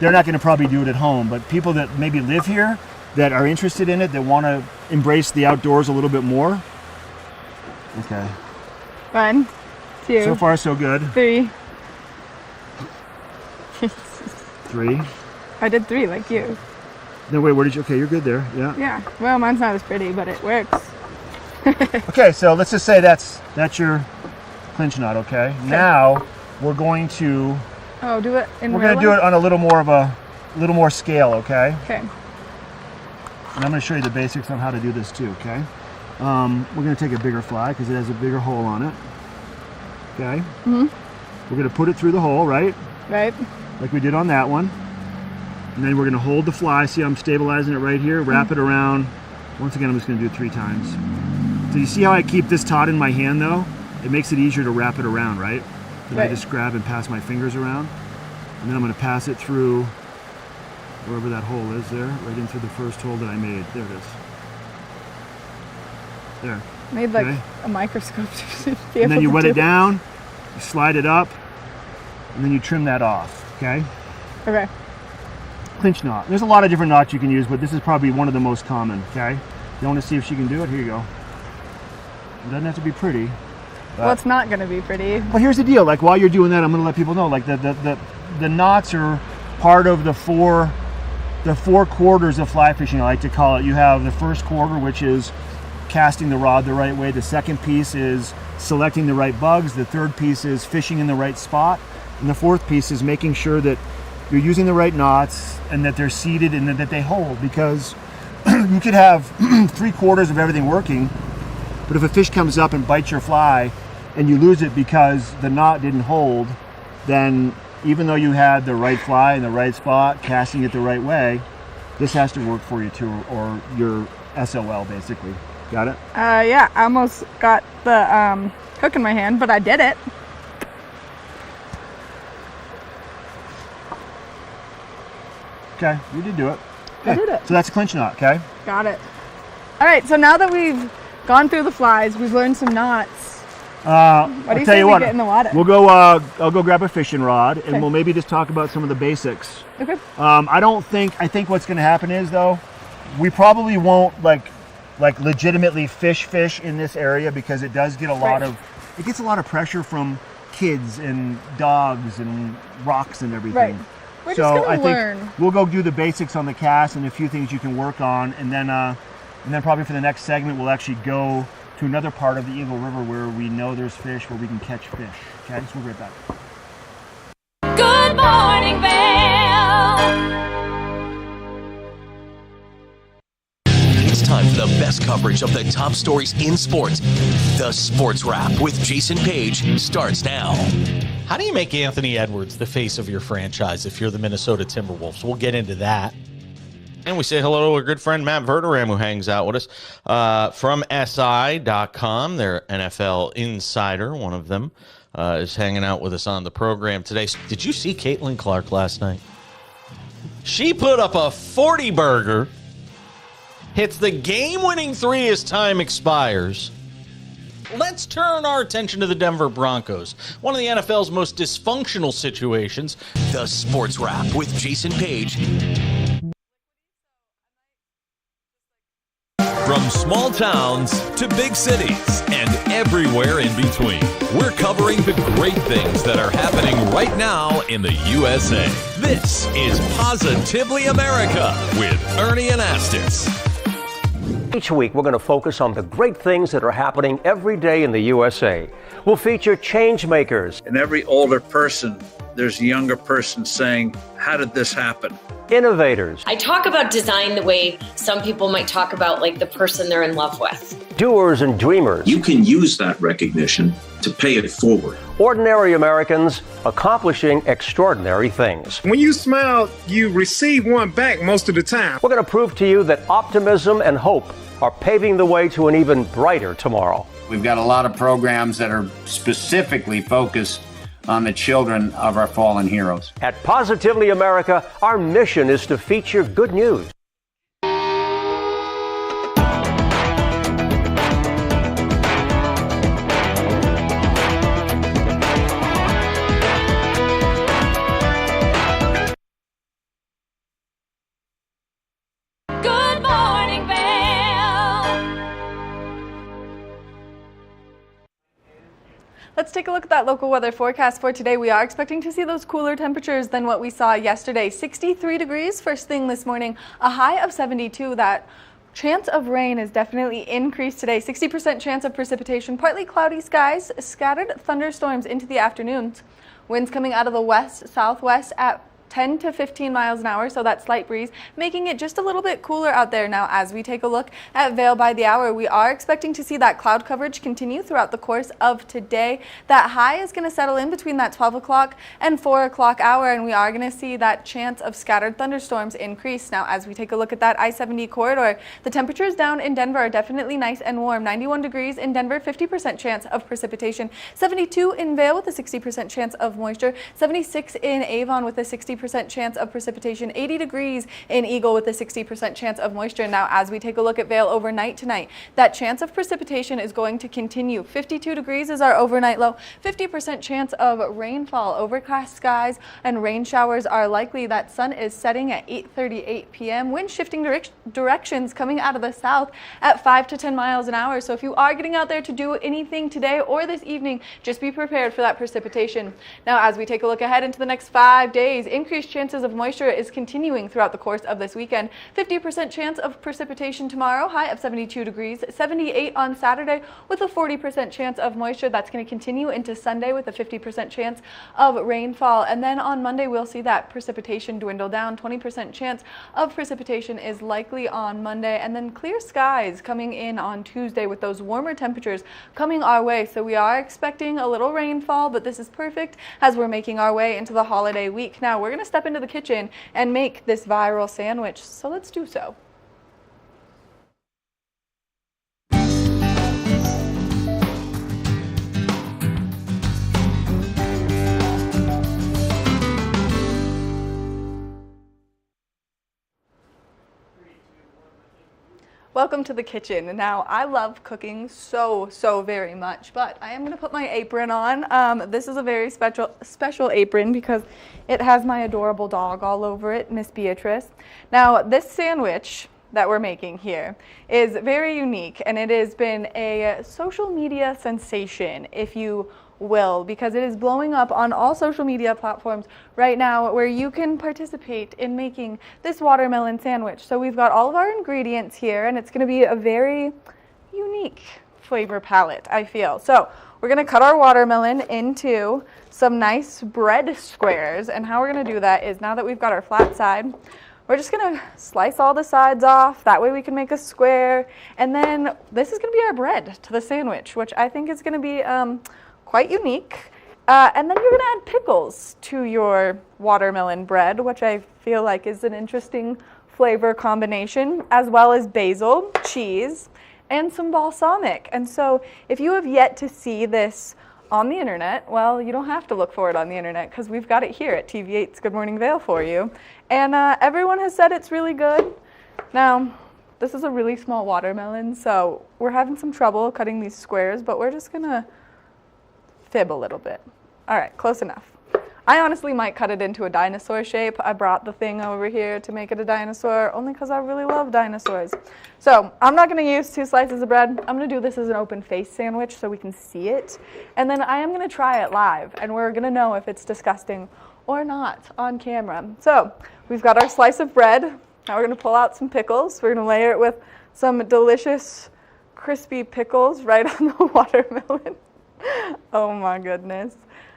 [SPEAKER 14] they're not going to probably do it at home. But people that maybe live here, that are interested in it, that want to embrace the outdoors a little bit more. Okay.
[SPEAKER 2] 1, 2.
[SPEAKER 14] So far, so good.
[SPEAKER 2] 3.
[SPEAKER 14] 3.
[SPEAKER 2] I did 3 like you.
[SPEAKER 14] No, wait, where did you? Okay, you're good there. Yeah.
[SPEAKER 2] Yeah. Well, mine's not as pretty, but it works.
[SPEAKER 14] Okay, so let's just say that's your clinch knot, okay? Now we're going to
[SPEAKER 2] do it in
[SPEAKER 14] we're going to do it on a little more scale, okay?
[SPEAKER 2] Okay.
[SPEAKER 14] And I'm going to show you the basics on how to do this too, okay? We're going to take a bigger fly because it has a bigger hole on it. Okay?
[SPEAKER 2] Mm-hmm.
[SPEAKER 14] We're going to put it through the hole, right?
[SPEAKER 2] Right.
[SPEAKER 14] Like we did on that one. And then we're going to hold the fly. See, I'm stabilizing it right here. Wrap it around. Once again, I'm just going to do it 3 times. So you see how I keep this taut in my hand though? It makes it easier to wrap it around, right? Then I just grab and pass my fingers around. And then I'm going to pass it through wherever that hole is there, right in through the first hole that I made. There it is. There.
[SPEAKER 2] Made like a microscope to be
[SPEAKER 14] and then
[SPEAKER 2] able
[SPEAKER 14] you
[SPEAKER 2] to
[SPEAKER 14] wet
[SPEAKER 2] do
[SPEAKER 14] it down, you slide it up, and then you trim that off, okay?
[SPEAKER 2] Okay.
[SPEAKER 14] Clinch knot. There's a lot of different knots you can use, but this is probably one of the most common, okay? You want to see if she can do it? Here you go. It doesn't have to be pretty.
[SPEAKER 2] Well, it's not going to be pretty.
[SPEAKER 14] But here's the deal. Like, while you're doing that, I'm going to let people know, like, the knots are part of the four quarters of fly fishing, I like to call it. You have the first quarter, which is casting the rod the right way. The second piece is selecting the right bugs. The third piece is fishing in the right spot. And the fourth piece is making sure that you're using the right knots and that they're seated and that they hold, because you could have 3/4 of everything working, but if a fish comes up and bites your fly and you lose it because the knot didn't hold, then even though you had the right fly in the right spot, casting it the right way, this has to work for you too, or you're SOL basically. Got it?
[SPEAKER 2] Yeah, I almost got the hook in my hand, but I did it.
[SPEAKER 14] Okay, you did do it.
[SPEAKER 2] I did it.
[SPEAKER 14] So that's a clinch knot, okay?
[SPEAKER 2] Got it. All right, so now that we've gone through the flies, we've learned some knots. What do you say we get in the water?
[SPEAKER 14] We'll go. I'll go grab a fishing rod, and
[SPEAKER 2] Okay.
[SPEAKER 14] we'll maybe just talk about some of the basics.
[SPEAKER 2] Okay.
[SPEAKER 14] I think what's going to happen is though, we probably won't like legitimately fish in this area because it does get it gets a lot of pressure from kids and dogs and rocks and everything.
[SPEAKER 2] Right. We're just gonna learn.
[SPEAKER 14] Think we'll go do the basics on the cast and a few things you can work on, and then probably for the next segment we'll actually go to another part of the Eagle River where we know there's fish, where we can catch fish. Okay, so we'll be right back.
[SPEAKER 3] Good morning, Vail.
[SPEAKER 15] It's time for the best coverage of the top stories in sports. The Sports Wrap with Jason Page starts now.
[SPEAKER 16] How do you make Anthony Edwards the face of your franchise if you're the Minnesota Timberwolves? We'll get into that.
[SPEAKER 17] And we say hello to our good friend Matt Verderam, who hangs out with us from SI.com. Their NFL insider, one of them, is hanging out with us on the program today. Did you see Caitlin Clark last night? She put up a 40-burger, hits the game-winning three as time expires. Let's turn our attention to the Denver Broncos, one of the NFL's most dysfunctional situations.
[SPEAKER 15] The Sports Wrap with Jason Page.
[SPEAKER 18] From small towns to big cities and everywhere in between, we're covering the great things that are happening right now in the USA. This is Positively America with Ernie Anastas.
[SPEAKER 19] Each week, we're going to focus on the great things that are happening every day in the USA. We'll feature change makers.
[SPEAKER 20] In every older person, there's a younger person saying, how did this happen?
[SPEAKER 19] Innovators.
[SPEAKER 21] I talk about design the way some people might talk about like the person they're in love with.
[SPEAKER 19] Doers and dreamers.
[SPEAKER 22] You can use that recognition to pay it forward.
[SPEAKER 19] Ordinary Americans accomplishing extraordinary things.
[SPEAKER 23] When you smile, you receive one back most of the time.
[SPEAKER 19] We're going to prove to you that optimism and hope are paving the way to an even brighter tomorrow.
[SPEAKER 24] We've got a lot of programs that are specifically focused on the children of our fallen heroes.
[SPEAKER 19] At Positively America, our mission is to feature good news.
[SPEAKER 3] Good morning, Vail.
[SPEAKER 2] Let's take a look at that local weather forecast for today. We are expecting to see those cooler temperatures than what we saw yesterday. 63 degrees first thing this morning, a high of 72. That chance of rain is definitely increased today. 60% chance of precipitation, partly cloudy skies, scattered thunderstorms into the afternoons. Winds coming out of the west, southwest at 10 to 15 miles an hour, so that slight breeze, making it just a little bit cooler out there. Now, as we take a look at Vail by the hour, we are expecting to see that cloud coverage continue throughout the course of today. That high is going to settle in between that 12 o'clock and 4 o'clock hour, and we are going to see that chance of scattered thunderstorms increase. Now, as we take a look at that I-70 corridor, the temperatures down in Denver are definitely nice and warm. 91 degrees in Denver, 50% chance of precipitation. 72 in Vail with a 60% chance of moisture. 76 in Avon with a 60% chance of precipitation. 80 degrees in Eagle with a 60% chance of moisture. Now, as we take a look at Vail overnight tonight, that chance of precipitation is going to continue. 52 degrees is our overnight low. 50% chance of rainfall. Overcast skies and rain showers are likely. That sun is setting at 8:38 p.m. Wind shifting directions coming out of the south at 5 to 10 miles an hour. So if you are getting out there to do anything today or this evening, just be prepared for that precipitation. Now, as we take a look ahead into the next 5 days, increased chances of moisture is continuing throughout the course of this weekend. 50% chance of precipitation tomorrow, high of 72 degrees. 78 on Saturday with a 40% chance of moisture. That's going to continue into Sunday with a 50% chance of rainfall. And then on Monday, we'll see that precipitation dwindle down. 20% chance of precipitation is likely on Monday. And then clear skies coming in on Tuesday with those warmer temperatures coming our way. So we are expecting a little rainfall, but this is perfect as we're making our way into the holiday week. Now, we're going to step into the kitchen and make this viral sandwich. So let's do so. Welcome to the kitchen. Now, I love cooking so very much, but I am going to put my apron on. This is a very special apron because it has my adorable dog all over it, Miss Beatrice. Now, this sandwich that we're making here is very unique, and it has been a social media sensation, if you will, because it is blowing up on all social media platforms right now where you can participate in making this watermelon sandwich. So we've got all of our ingredients here, and it's going to be a very unique flavor palette, I feel. So we're going to cut our watermelon into some nice bread squares, and how we're going to do that is, now that we've got our flat side, we're just going to slice all the sides off. That way we can make a square, and then this is going to be our bread to the sandwich, which I think is going to be quite unique. And then you're going to add pickles to your watermelon bread, which I feel like is an interesting flavor combination, as well as basil, cheese, and some balsamic. And so if you have yet to see this on the internet, well, you don't have to look for it on the internet because we've got it here at TV8's Good Morning Vail for you. And everyone has said it's really good. Now, this is a really small watermelon, so we're having some trouble cutting these squares, but we're just going to fib a little bit. All right, close enough. I honestly might cut it into a dinosaur shape. I brought the thing over here to make it a dinosaur only because I really love dinosaurs. So I'm not going to use 2 slices of bread. I'm going to do this as an open face sandwich so we can see it. And then I am going to try it live, and we're going to know if it's disgusting or not on camera. So we've got our slice of bread. Now we're going to pull out some pickles. We're going to layer it with some delicious crispy pickles right on the watermelon. Oh my goodness.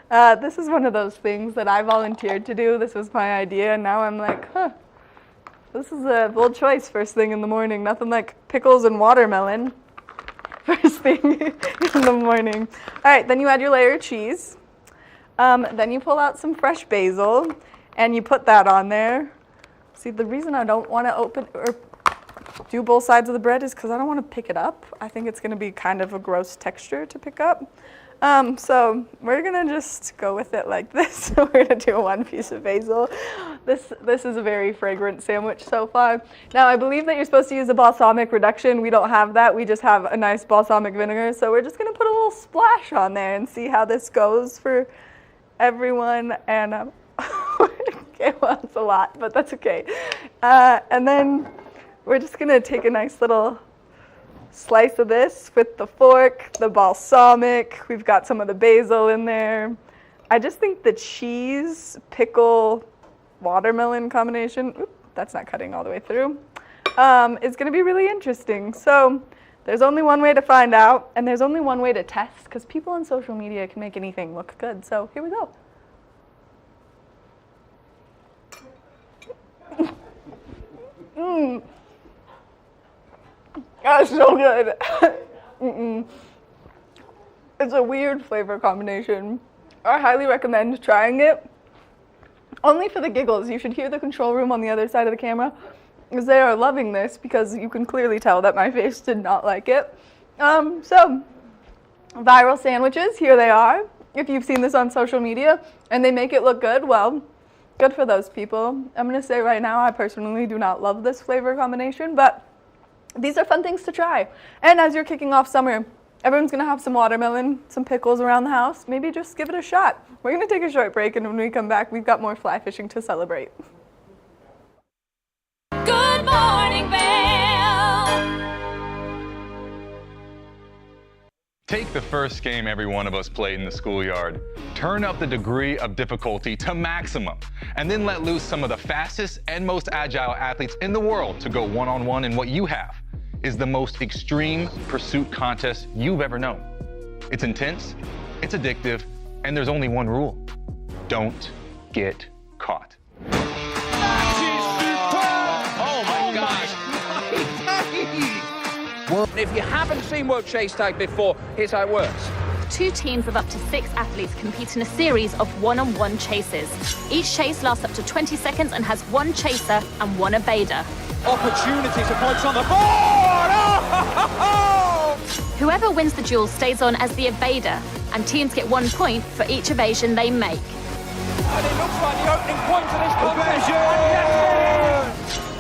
[SPEAKER 2] This is one of those things that I volunteered to do. This was my idea, and now I'm like, this is a bold choice first thing in the morning. Nothing like pickles and watermelon first thing in the morning. All right, then you add your layer of cheese. Then you pull out some fresh basil, and you put that on there. See, the reason I don't want to open or do both sides of the bread is because I don't want to pick it up. I think it's going to be kind of a gross texture to pick up. So we're going to just go with it like this. We're going to do 1 piece of basil. This is a very fragrant sandwich so far. Now, I believe that you're supposed to use a balsamic reduction. We don't have that. We just have a nice balsamic vinegar. So we're just going to put a little splash on there and see how this goes for everyone. And okay, well, it's a lot, but that's okay. And then we're just going to take a nice little slice of this with the fork, the balsamic. We've got some of the basil in there. I just think the cheese, pickle, watermelon combination, that's not cutting all the way through, is going to be really interesting. So there's only one way to find out, and there's only one way to test, because people on social media can make anything look good. So here we go. That's so good. It's a weird flavor combination. I highly recommend trying it. Only for the giggles. You should hear the control room on the other side of the camera, because they are loving this, because you can clearly tell that my face did not like it. So, viral sandwiches, here they are. If you've seen this on social media and they make it look good, well, good for those people. I'm going to say right now, I personally do not love this flavor combination, but these are fun things to try. And as you're kicking off summer, everyone's going to have some watermelon, some pickles around the house. Maybe just give it a shot. We're going to take a short break, and when we come back, we've got more fly fishing to celebrate.
[SPEAKER 3] Good morning, Vail.
[SPEAKER 6] Take the first game every one of us played in the schoolyard. Turn up the degree of difficulty to maximum, and then let loose some of the fastest and most agile athletes in the world to go one-on-one in what you have is the most extreme pursuit contest you've ever known. It's intense, it's addictive, and there's only one rule. Don't get caught.
[SPEAKER 7] Oh my gosh! If you haven't seen World Chase Tag before, here's how it works.
[SPEAKER 8] 2 teams of up to 6 athletes compete in a series of one-on-one chases. Each chase lasts up to 20 seconds and has 1 chaser and 1 evader.
[SPEAKER 7] Opportunity to points on the board! Oh!
[SPEAKER 8] Whoever wins the duel stays on as the evader, and teams get 1 point for each evasion they make.
[SPEAKER 7] And it looks like the opening point of this contest.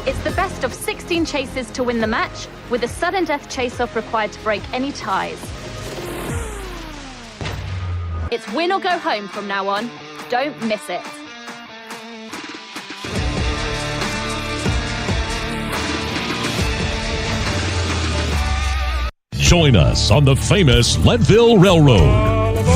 [SPEAKER 8] It's the best of 16 chases to win the match, with a sudden death chase-off required to break any ties. It's win or go home from now on. Don't miss it.
[SPEAKER 18] Join us on the famous Leadville Railroad.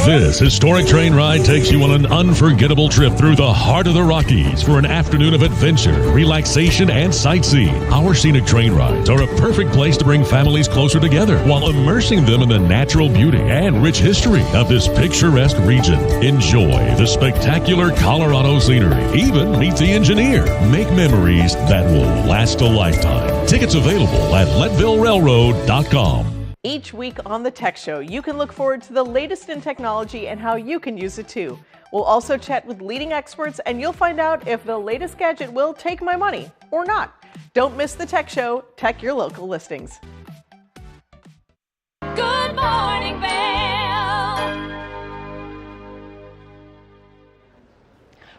[SPEAKER 18] This historic train ride takes you on an unforgettable trip through the heart of the Rockies for an afternoon of adventure, relaxation, and sightseeing. Our scenic train rides are a perfect place to bring families closer together while immersing them in the natural beauty and rich history of this picturesque region. Enjoy the spectacular Colorado scenery. Even meet the engineer. Make memories that will last a lifetime. Tickets available at LeadvilleRailroad.com.
[SPEAKER 9] Each week on the Tech Show, you can look forward to the latest in technology and how you can use it too. We'll also chat with leading experts, and you'll find out if the latest gadget will take my money or not. Don't miss the Tech Show. Tech your local listings.
[SPEAKER 3] Good morning, Vail.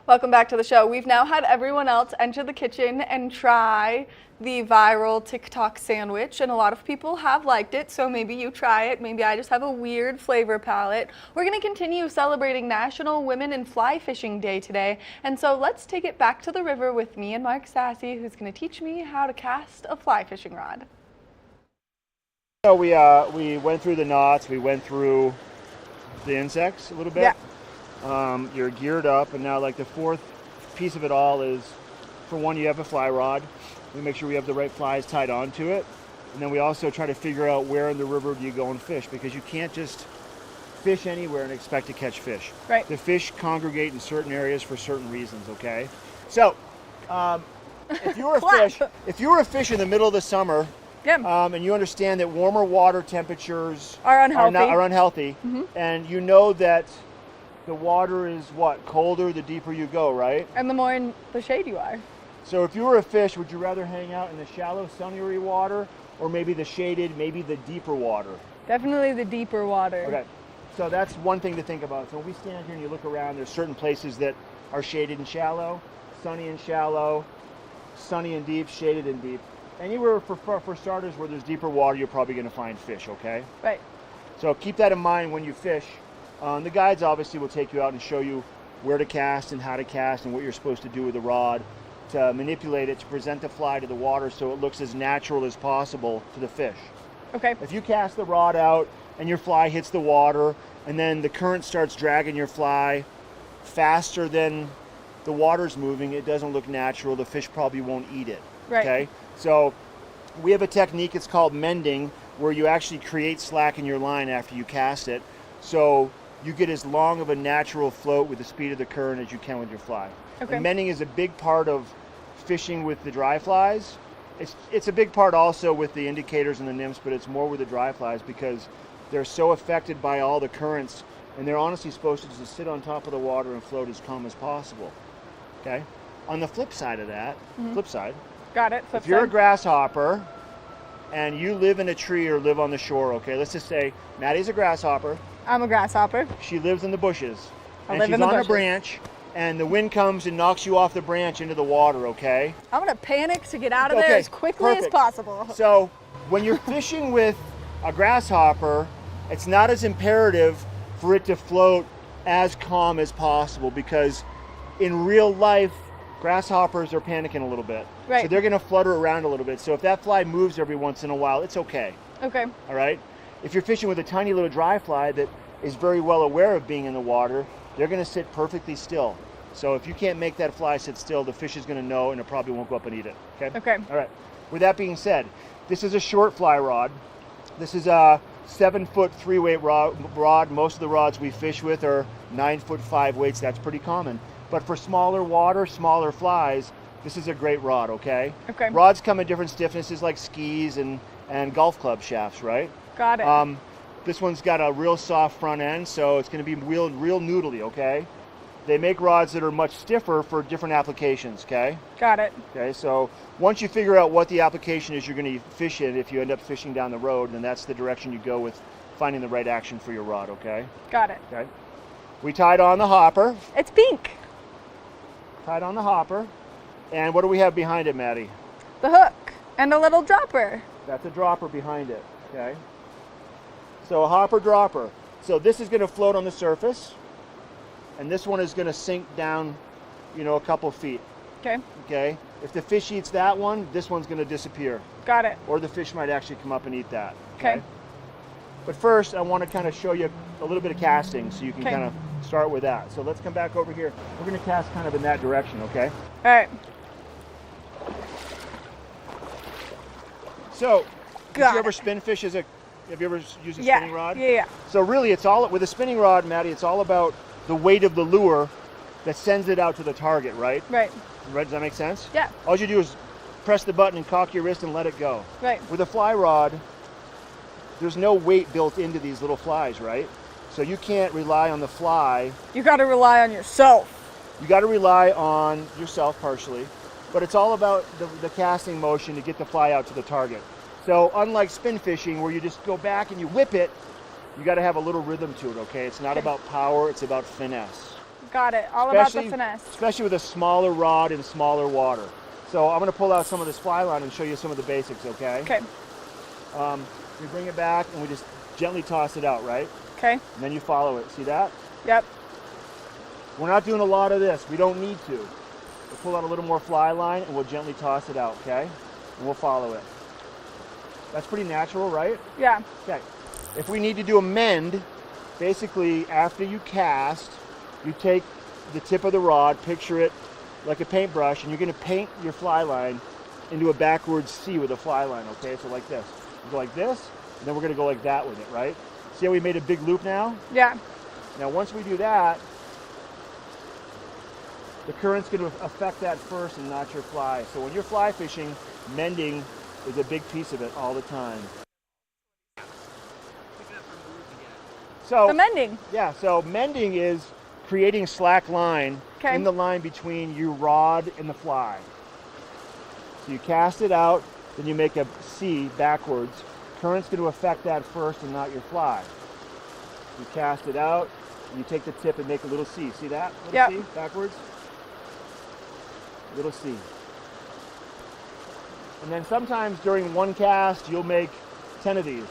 [SPEAKER 2] Welcome back to the show. We've now had everyone else enter the kitchen and try the viral TikTok sandwich, and a lot of people have liked it, so maybe you try it. Maybe I just have a weird flavor palette. We're going to continue celebrating National Women in Fly Fishing Day today, and so let's take it back to the river with me and Mark Sassy, who's going to teach me how to cast a fly fishing rod.
[SPEAKER 14] So we went through the knots, we went through the insects a little bit. Yeah. You're geared up, and now like the fourth piece of it all is, for one, you have a fly rod. We make sure we have the right flies tied onto it, and then we also try to figure out where in the river do you go and fish, because you can't just fish anywhere and expect to catch fish.
[SPEAKER 2] Right.
[SPEAKER 14] The fish congregate in certain areas for certain reasons. Okay. So, if you were a fish in the middle of the summer, and you understand that warmer water temperatures
[SPEAKER 2] are unhealthy,
[SPEAKER 14] and you know that the water is colder the deeper you go, right?
[SPEAKER 2] And the more in the shade you are.
[SPEAKER 14] So if you were a fish, would you rather hang out in the shallow, sunnier water, or maybe the shaded, maybe the deeper water?
[SPEAKER 2] Definitely the deeper water.
[SPEAKER 14] Okay, so that's one thing to think about. So when we stand here and you look around, there's certain places that are shaded and shallow, sunny and shallow, sunny and deep, shaded and deep. Anywhere for starters where there's deeper water, you're probably going to find fish, okay?
[SPEAKER 2] Right.
[SPEAKER 14] So keep that in mind when you fish. The guides obviously will take you out and show you where to cast and how to cast and what you're supposed to do with the rod to manipulate it to present the fly to the water so it looks as natural as possible to the fish.
[SPEAKER 2] Okay.
[SPEAKER 14] If you cast the rod out and your fly hits the water and then the current starts dragging your fly faster than the water's moving, it doesn't look natural. The fish probably won't eat it.
[SPEAKER 2] Right.
[SPEAKER 14] Okay? So we have a technique, it's called mending, where you actually create slack in your line after you cast it. So you get as long of a natural float with the speed of the current as you can with your fly.
[SPEAKER 2] Okay.
[SPEAKER 14] And mending is a big part of fishing with the dry flies. It's a big part also with the indicators and the nymphs, but it's more with the dry flies because they're so affected by all the currents, and they're honestly supposed to just sit on top of the water and float as calm as possible. Okay? On the flip side of that,
[SPEAKER 2] Got it.
[SPEAKER 14] if you're a grasshopper and you live in a tree or live on the shore, okay, let's just say Maddie's a grasshopper.
[SPEAKER 2] I'm a grasshopper.
[SPEAKER 14] She lives in the bushes.
[SPEAKER 2] I live in the
[SPEAKER 14] she's on
[SPEAKER 2] bushes.
[SPEAKER 14] a branch, and the wind comes and knocks you off the branch into the water, okay?
[SPEAKER 2] I'm going to panic to get out of there as quickly as possible.
[SPEAKER 14] So when you're fishing with a grasshopper, it's not as imperative for it to float as calm as possible because in real life, grasshoppers are panicking a little bit.
[SPEAKER 2] Right.
[SPEAKER 14] So they're going to flutter around a little bit. So if that fly moves every once in a while, it's okay.
[SPEAKER 2] Okay.
[SPEAKER 14] All right? If you're fishing with a tiny little dry fly that is very well aware of being in the water, they're going to sit perfectly still. So if you can't make that fly sit still, the fish is going to know and it probably won't go up and eat it. Okay?
[SPEAKER 2] Okay.
[SPEAKER 14] All right. With that being said, this is a short fly rod. This is a 7-foot 3-weight rod. Most of the rods we fish with are 9-foot 5 weights. That's pretty common. But for smaller water, smaller flies, this is a great rod, okay?
[SPEAKER 2] Okay.
[SPEAKER 14] Rods come in different stiffnesses like skis and golf club shafts, right?
[SPEAKER 2] Got it.
[SPEAKER 14] This one's got a real soft front end, so it's going to be real noodly, okay? They make rods that are much stiffer for different applications, okay?
[SPEAKER 2] Got it.
[SPEAKER 14] Okay, so once you figure out what the application is you're going to fish in, if you end up fishing down the road, then that's the direction you go with finding the right action for your rod, okay?
[SPEAKER 2] Got it.
[SPEAKER 14] Okay. We tied on the hopper.
[SPEAKER 2] It's pink.
[SPEAKER 14] Tied on the hopper. And what do we have behind it, Maddie?
[SPEAKER 2] The hook and a little dropper.
[SPEAKER 14] That's a dropper behind it, okay? So a hopper dropper. So this is going to float on the surface, and this one is going to sink down, you know, a couple feet.
[SPEAKER 2] Okay.
[SPEAKER 14] Okay. If the fish eats that one, this one's going to disappear.
[SPEAKER 2] Got it.
[SPEAKER 14] Or the fish might actually come up and eat that.
[SPEAKER 2] Okay.
[SPEAKER 14] But first, I want to kind of show you a little bit of casting so you can
[SPEAKER 2] Okay.
[SPEAKER 14] kind of start with that. So let's come back over here. We're going to cast kind of in that direction, okay?
[SPEAKER 2] All right.
[SPEAKER 14] So, did
[SPEAKER 2] Got
[SPEAKER 14] you ever
[SPEAKER 2] it.
[SPEAKER 14] spin fish as a, have you ever used a
[SPEAKER 2] Yeah.
[SPEAKER 14] spinning rod?
[SPEAKER 2] Yeah.
[SPEAKER 14] So really it's all, with a spinning rod, Maddie, it's all about the weight of the lure that sends it out to the target, right?
[SPEAKER 2] Right.
[SPEAKER 14] Right, does that make sense?
[SPEAKER 2] Yeah.
[SPEAKER 14] All you do is press the button and cock your wrist and let it go.
[SPEAKER 2] Right.
[SPEAKER 14] With a fly rod, there's no weight built into these little flies, right? So you can't rely on the fly.
[SPEAKER 2] You got to rely on yourself.
[SPEAKER 14] You got to rely on yourself partially, but it's all about the casting motion to get the fly out to the target. So unlike spin fishing where you just go back and you whip it, you got to have a little rhythm to it, okay? It's not about power, it's about finesse.
[SPEAKER 2] Got it. All about the finesse.
[SPEAKER 14] Especially with a smaller rod and smaller water. So I'm going to pull out some of this fly line and show you some of the basics, okay?
[SPEAKER 2] Okay.
[SPEAKER 14] We bring it back and we just gently toss it out, right?
[SPEAKER 2] Okay.
[SPEAKER 14] And then you follow it. See that?
[SPEAKER 2] Yep.
[SPEAKER 14] We're not doing a lot of this. We don't need to. We'll pull out a little more fly line and we'll gently toss it out, okay? And we'll follow it. That's pretty natural, right?
[SPEAKER 2] Yeah.
[SPEAKER 14] Okay. If we need to do a mend, basically after you cast, you take the tip of the rod, picture it like a paintbrush, and you're going to paint your fly line into a backwards C with a fly line, okay? So like this. You go like this, and then we're going to go like that with it, right? See how we made a big loop now?
[SPEAKER 2] Yeah.
[SPEAKER 14] Now once we do that, the current's going to affect that first and not your fly. So when you're fly fishing, mending is a big piece of it all the time. So
[SPEAKER 2] the mending.
[SPEAKER 14] Yeah, so mending is creating slack line in the line between your rod and the fly. So you cast it out, then you make a C backwards. Current's going to affect that first and not your fly. You cast it out, and you take the tip and make a little C. See that? Little C backwards. Little C. And then sometimes during one cast, you'll make 10 of these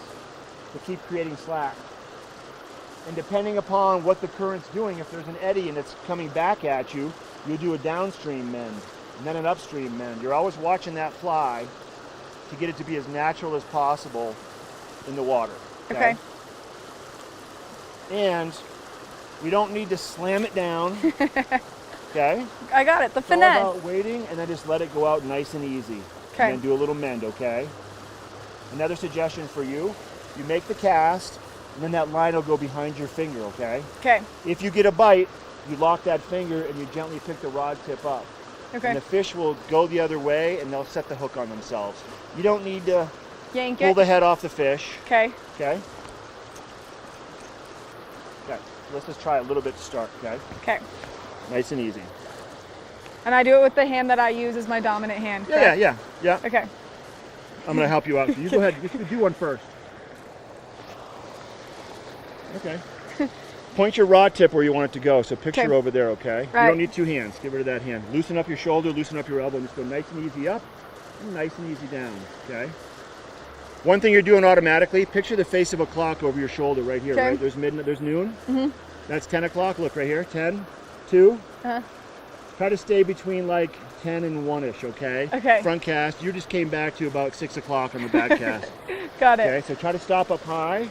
[SPEAKER 14] to keep creating slack. And depending upon what the current's doing, if there's an eddy and it's coming back at you, you'll do a downstream mend and then an upstream mend. You're always watching that fly to get it to be as natural as possible in the water.
[SPEAKER 2] Okay.
[SPEAKER 14] And we don't need to slam it down. Okay?
[SPEAKER 2] I got it. The
[SPEAKER 14] It's all
[SPEAKER 2] finesse.
[SPEAKER 14] about waiting and then just let it go out nice and easy.
[SPEAKER 2] Okay.
[SPEAKER 14] And then do a little mend, okay? Another suggestion for you, you make the cast, and then that line will go behind your finger, okay?
[SPEAKER 2] Okay.
[SPEAKER 14] If you get a bite, you lock that finger and you gently pick the rod tip up.
[SPEAKER 2] Okay.
[SPEAKER 14] And the fish will go the other way and they'll set the hook on themselves. You don't need to
[SPEAKER 2] yank
[SPEAKER 14] pull
[SPEAKER 2] it.
[SPEAKER 14] the head off the fish.
[SPEAKER 2] Okay.
[SPEAKER 14] Okay? Okay, let's just try a little bit to start, okay?
[SPEAKER 2] Okay.
[SPEAKER 14] Nice and easy.
[SPEAKER 2] And I do it with the hand that I use as my dominant hand.
[SPEAKER 14] Yeah,
[SPEAKER 2] correct?
[SPEAKER 14] yeah.
[SPEAKER 2] Okay.
[SPEAKER 14] I'm gonna help you out. So you go ahead, you do one first. Okay. Point your rod tip where you want it to go. So picture
[SPEAKER 2] Okay.
[SPEAKER 14] over there, okay?
[SPEAKER 2] Right.
[SPEAKER 14] You don't need two hands. Get rid of that hand. Loosen up your shoulder, loosen up your elbow, and just go nice and easy up and nice and easy down, okay? One thing you're doing automatically, picture the face of a clock over your shoulder right here,
[SPEAKER 2] Okay.
[SPEAKER 14] right? There's midnight, there's noon.
[SPEAKER 2] Mm-hmm.
[SPEAKER 14] That's 10 o'clock. Look right here. 10, 2.
[SPEAKER 2] Uh-huh.
[SPEAKER 14] Try to stay between like 10 and 1-ish, okay?
[SPEAKER 2] Okay.
[SPEAKER 14] Front cast. You just came back to about 6 o'clock on the back cast.
[SPEAKER 2] Got it.
[SPEAKER 14] Okay, so try to stop up high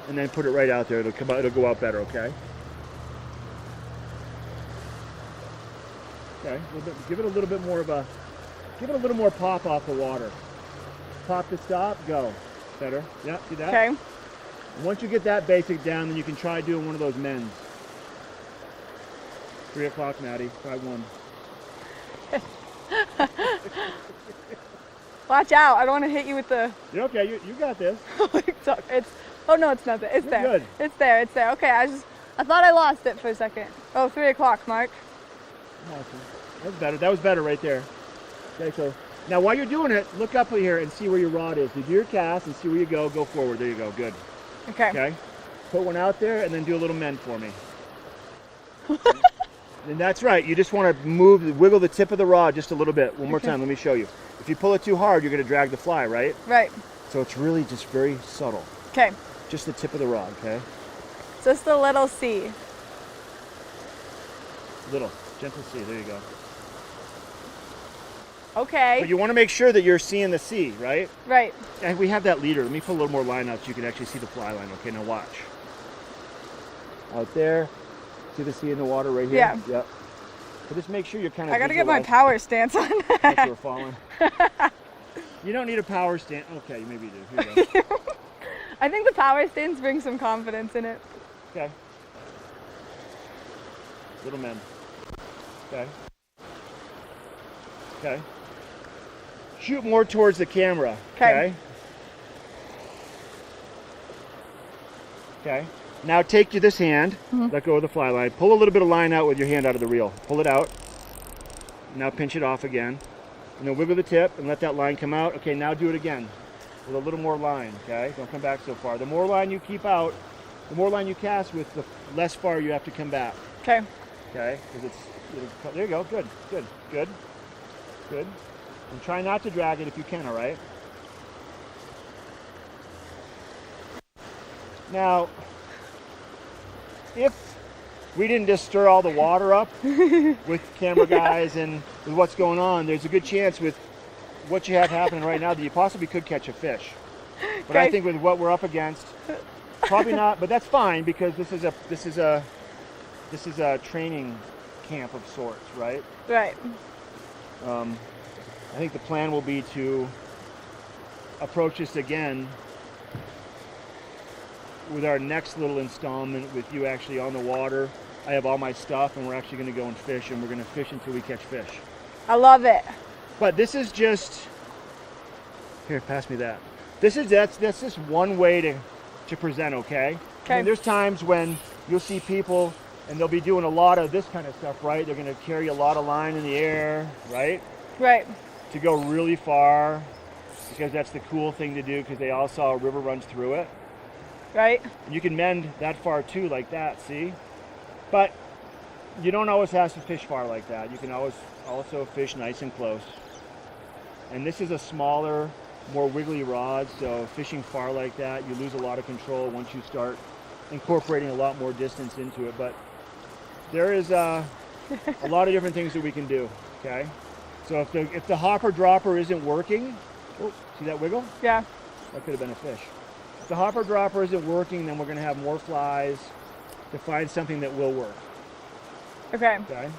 [SPEAKER 14] and then put it right out there. It'll come out, it'll go out better, okay? Okay, a little bit, give it a little bit more of a, give it a little more pop off the water. Pop to stop, go. Better. Yeah, see that?
[SPEAKER 2] Okay.
[SPEAKER 14] And once you get that basic down, then you can try doing one of those mends. 3 o'clock, Maddie. Try one.
[SPEAKER 2] Watch out. I don't want to hit you with the...
[SPEAKER 14] You're okay. You got this.
[SPEAKER 2] it's... Oh, no, it's nothing. It's there.
[SPEAKER 14] Good.
[SPEAKER 2] It's there. It's there. Okay, I thought I lost it for a second. Oh, 3 o'clock, Mark.
[SPEAKER 14] Awesome. That's better. That was better right there. Okay, so now while you're doing it, look up here and see where your rod is. You do your cast and see where you go. Go forward. There you go. Good.
[SPEAKER 2] Okay.
[SPEAKER 14] Okay. Put one out there and then do a little mend for me. And that's right. You just want to wiggle the tip of the rod just a little bit. One more time, let me show you. If you pull it too hard, you're going to drag the fly, right?
[SPEAKER 2] Right.
[SPEAKER 14] So it's really just very subtle.
[SPEAKER 2] Okay.
[SPEAKER 14] Just the tip of the rod, okay?
[SPEAKER 2] Just a little C.
[SPEAKER 14] Little, gentle C, there you go.
[SPEAKER 2] Okay.
[SPEAKER 14] But you want to make sure that you're seeing the C, right?
[SPEAKER 2] Right.
[SPEAKER 14] And we have that leader. Let me put a little more line out so you can actually see the fly line. Okay, now watch. Out there. See the C in the water right here?
[SPEAKER 2] Yeah.
[SPEAKER 14] Yep. So just make sure you're kind of
[SPEAKER 2] I got to get my power stance on.
[SPEAKER 14] That's we're falling. You don't need a power stance. Okay, maybe you do. Here you go.
[SPEAKER 2] I think the power stance brings some confidence in it.
[SPEAKER 14] Okay. Little men. Okay. Okay. Shoot more towards the camera. Okay. Okay. Now take this hand, let go of the fly line. Pull a little bit of line out with your hand out of the reel. Pull it out. Now pinch it off again. And then wiggle the tip and let that line come out. Okay, now do it again with a little more line, okay? Don't come back so far. The more line you keep out, the more line you cast with, the less far you have to come back.
[SPEAKER 2] Okay.
[SPEAKER 14] Okay, because there you go, good, good, good, good. And try not to drag it if you can, all right? Now, if we didn't just stir all the water up with camera guys and with what's going on, there's a good chance with what you have happening right now that you possibly could catch a fish. But I think with what we're up against, probably not. But that's fine because this is a training camp of sorts, right?
[SPEAKER 2] Right.
[SPEAKER 14] I think the plan will be to approach this again with our next little installment with you actually on the water. I have all my stuff and we're actually going to go and fish, and we're going to fish until we catch fish.
[SPEAKER 2] I love it.
[SPEAKER 14] But this is just, here, pass me that. That's just one way to present, okay?
[SPEAKER 2] Okay.
[SPEAKER 14] I mean, there's times when you'll see people and they'll be doing a lot of this kind of stuff, right? They're going to carry a lot of line in the air, right?
[SPEAKER 2] Right.
[SPEAKER 14] To go really far, because that's the cool thing to do, because they all saw a river runs through it.
[SPEAKER 2] Right.
[SPEAKER 14] And you can mend that far too, like that, see? But you don't always have to fish far like that. You can always also fish nice and close. And this is a smaller, more wiggly rod, so fishing far like that, you lose a lot of control once you start incorporating a lot more distance into it. But there is a lot of different things that we can do, okay? So if the hopper dropper isn't working, oh, see that wiggle?
[SPEAKER 2] Yeah.
[SPEAKER 14] That could have been a fish. If the hopper dropper isn't working, then we're going to have more flies to find something that will work.
[SPEAKER 2] Okay.
[SPEAKER 14] Okay.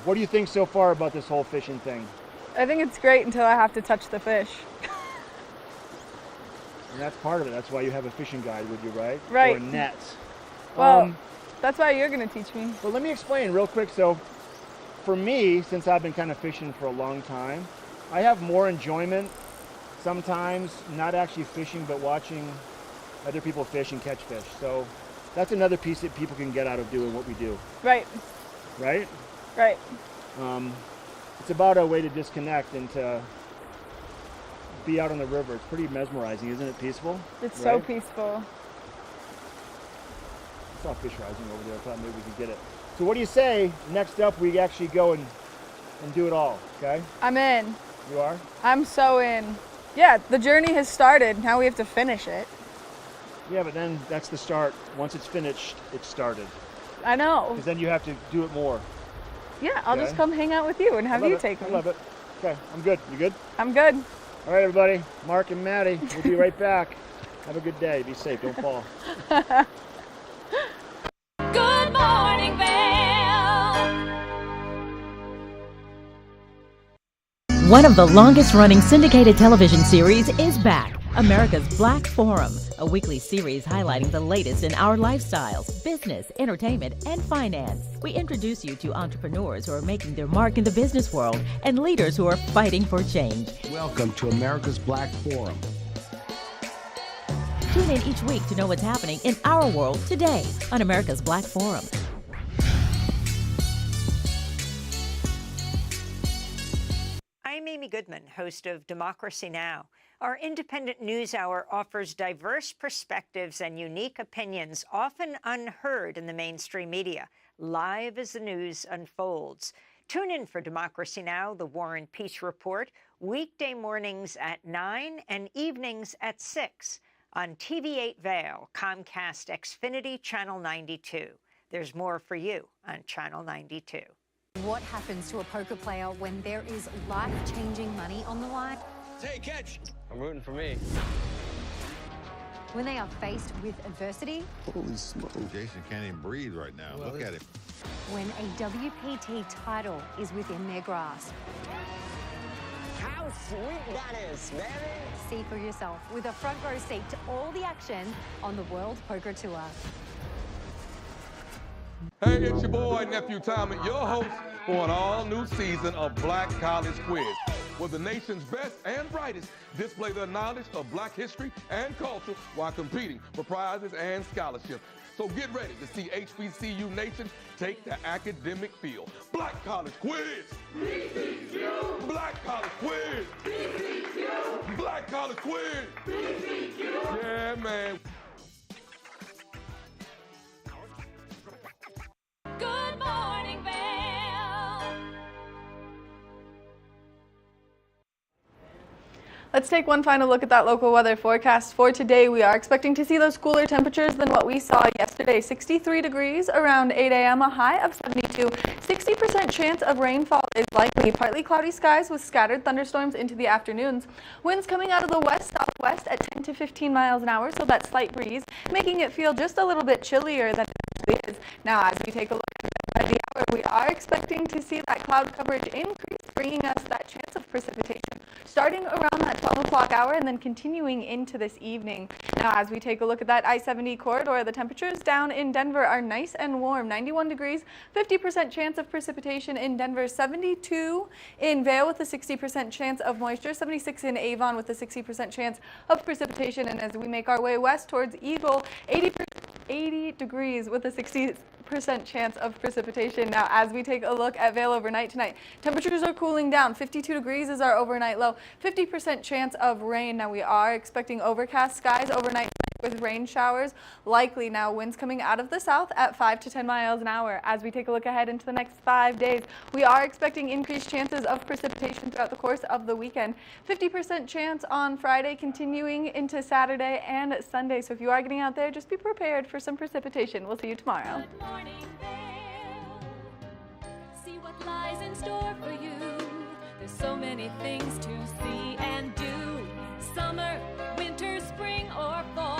[SPEAKER 14] What do you think so far about this whole fishing thing?
[SPEAKER 2] I think it's great until I have to touch the fish.
[SPEAKER 14] And that's part of it. That's why you have a fishing guide with you, right?
[SPEAKER 2] Right.
[SPEAKER 14] Or a net.
[SPEAKER 2] Well, that's why you're going to teach me.
[SPEAKER 14] Well, let me explain real quick. So, for me, since I've been kind of fishing for a long time, I have more enjoyment sometimes not actually fishing, but watching other people fish and catch fish. So that's another piece that people can get out of doing what we do.
[SPEAKER 2] Right.
[SPEAKER 14] Right?
[SPEAKER 2] Right.
[SPEAKER 14] It's about a way to disconnect and to be out on the river. It's pretty mesmerizing, isn't it? Peaceful?
[SPEAKER 2] It's so peaceful.
[SPEAKER 14] I saw fish rising over there. I thought maybe we could get it. So what do you say next up we actually go and do it all, okay?
[SPEAKER 2] I'm in.
[SPEAKER 14] You are?
[SPEAKER 2] I'm so in. Yeah, the journey has started. Now we have to finish it.
[SPEAKER 14] Yeah, but then that's the start. Once it's finished, it's started.
[SPEAKER 2] I know.
[SPEAKER 14] Because then you have to do it more.
[SPEAKER 2] Yeah, I'll just come hang out with you and have you take me.
[SPEAKER 14] I love it. Okay, I'm good. You good?
[SPEAKER 2] I'm good.
[SPEAKER 14] All right, everybody. Mark and Maddie, we'll be right back. Have a good day. Be safe. Don't fall.
[SPEAKER 3] Good morning, Vail.
[SPEAKER 1] One of the longest-running syndicated television series is back. America's Black Forum, a weekly series highlighting the latest in our lifestyles, business, entertainment, and finance. We introduce you to entrepreneurs who are making their mark in the business world and leaders who are fighting for change.
[SPEAKER 10] Welcome to America's Black Forum.
[SPEAKER 1] Tune in each week to know what's happening in our world today on America's Black Forum.
[SPEAKER 11] I'm Amy Goodman, host of Democracy Now! Our independent news hour offers diverse perspectives and unique opinions often unheard in the mainstream media. live as the news unfolds. Tune in for Democracy Now!, the War and Peace Report, weekday mornings at 9 and evenings at 6 on TV8 Vail, Comcast Xfinity Channel 92. There's more for you on Channel 92.
[SPEAKER 4] What happens to a poker player when there is life-changing money on the line?
[SPEAKER 7] Hey, catch! I'm rooting for me.
[SPEAKER 4] When they are faced with adversity?
[SPEAKER 5] Holy smoke. Jason can't even breathe right now. Look at him.
[SPEAKER 4] When a WPT title is within their grasp?
[SPEAKER 7] How sweet that is, baby!
[SPEAKER 4] See for yourself with a front row seat to all the action on the World Poker Tour.
[SPEAKER 12] Hey, it's your boy, Nephew Tommy, your host for an all-new season of Black College Quiz, where the nation's best and brightest display their knowledge of Black history and culture while competing for prizes and scholarships. So get ready to see HBCU Nation take the academic field. Black College Quiz! BCQ! Black College Quiz! BCQ! Black College Quiz! BCQ! Yeah, man.
[SPEAKER 3] Good morning, Vail.
[SPEAKER 2] Let's take one final look at that local weather forecast for today. We are expecting to see those cooler temperatures than what we saw yesterday. 63 degrees around 8 a.m., a high of 72. 60% chance of rainfall is likely. Partly cloudy skies with scattered thunderstorms into the afternoons. Winds coming out of the west-southwest at 10 to 15 miles an hour, so that slight breeze, making it feel just a little bit chillier than it actually is. Now, as we take a look at the hour, we are expecting to see that cloud coverage increase, bringing us that chance of precipitation starting around that 12 o'clock hour and then continuing into this evening. Now, as we take a look at that I-70 corridor, the temperatures down in Denver are nice and warm. 91 degrees, 50% chance of precipitation in Denver, 72 in Vail with a 60% chance of moisture, 76 in Avon with a 60% chance of precipitation. And as we make our way west towards Eagle, 80 degrees with a 60% chance of precipitation. Now, as we take a look at Vail overnight tonight, temperatures are cooling down. 52 degrees is our overnight low. 50% chance of rain. Now, we are expecting overcast skies overnight with rain showers likely. Now, winds coming out of the south at 5 to 10 miles an hour. As we take a look ahead into the next 5 days, we are expecting increased chances of precipitation throughout the course of the weekend. 50% chance on Friday, continuing into Saturday and Sunday. So if you are getting out there, just be prepared for some precipitation. We'll see you tomorrow.
[SPEAKER 3] Good morning, Vail. See what lies in store for you. There's so many things to see and do. Summer, winter, spring, or fall.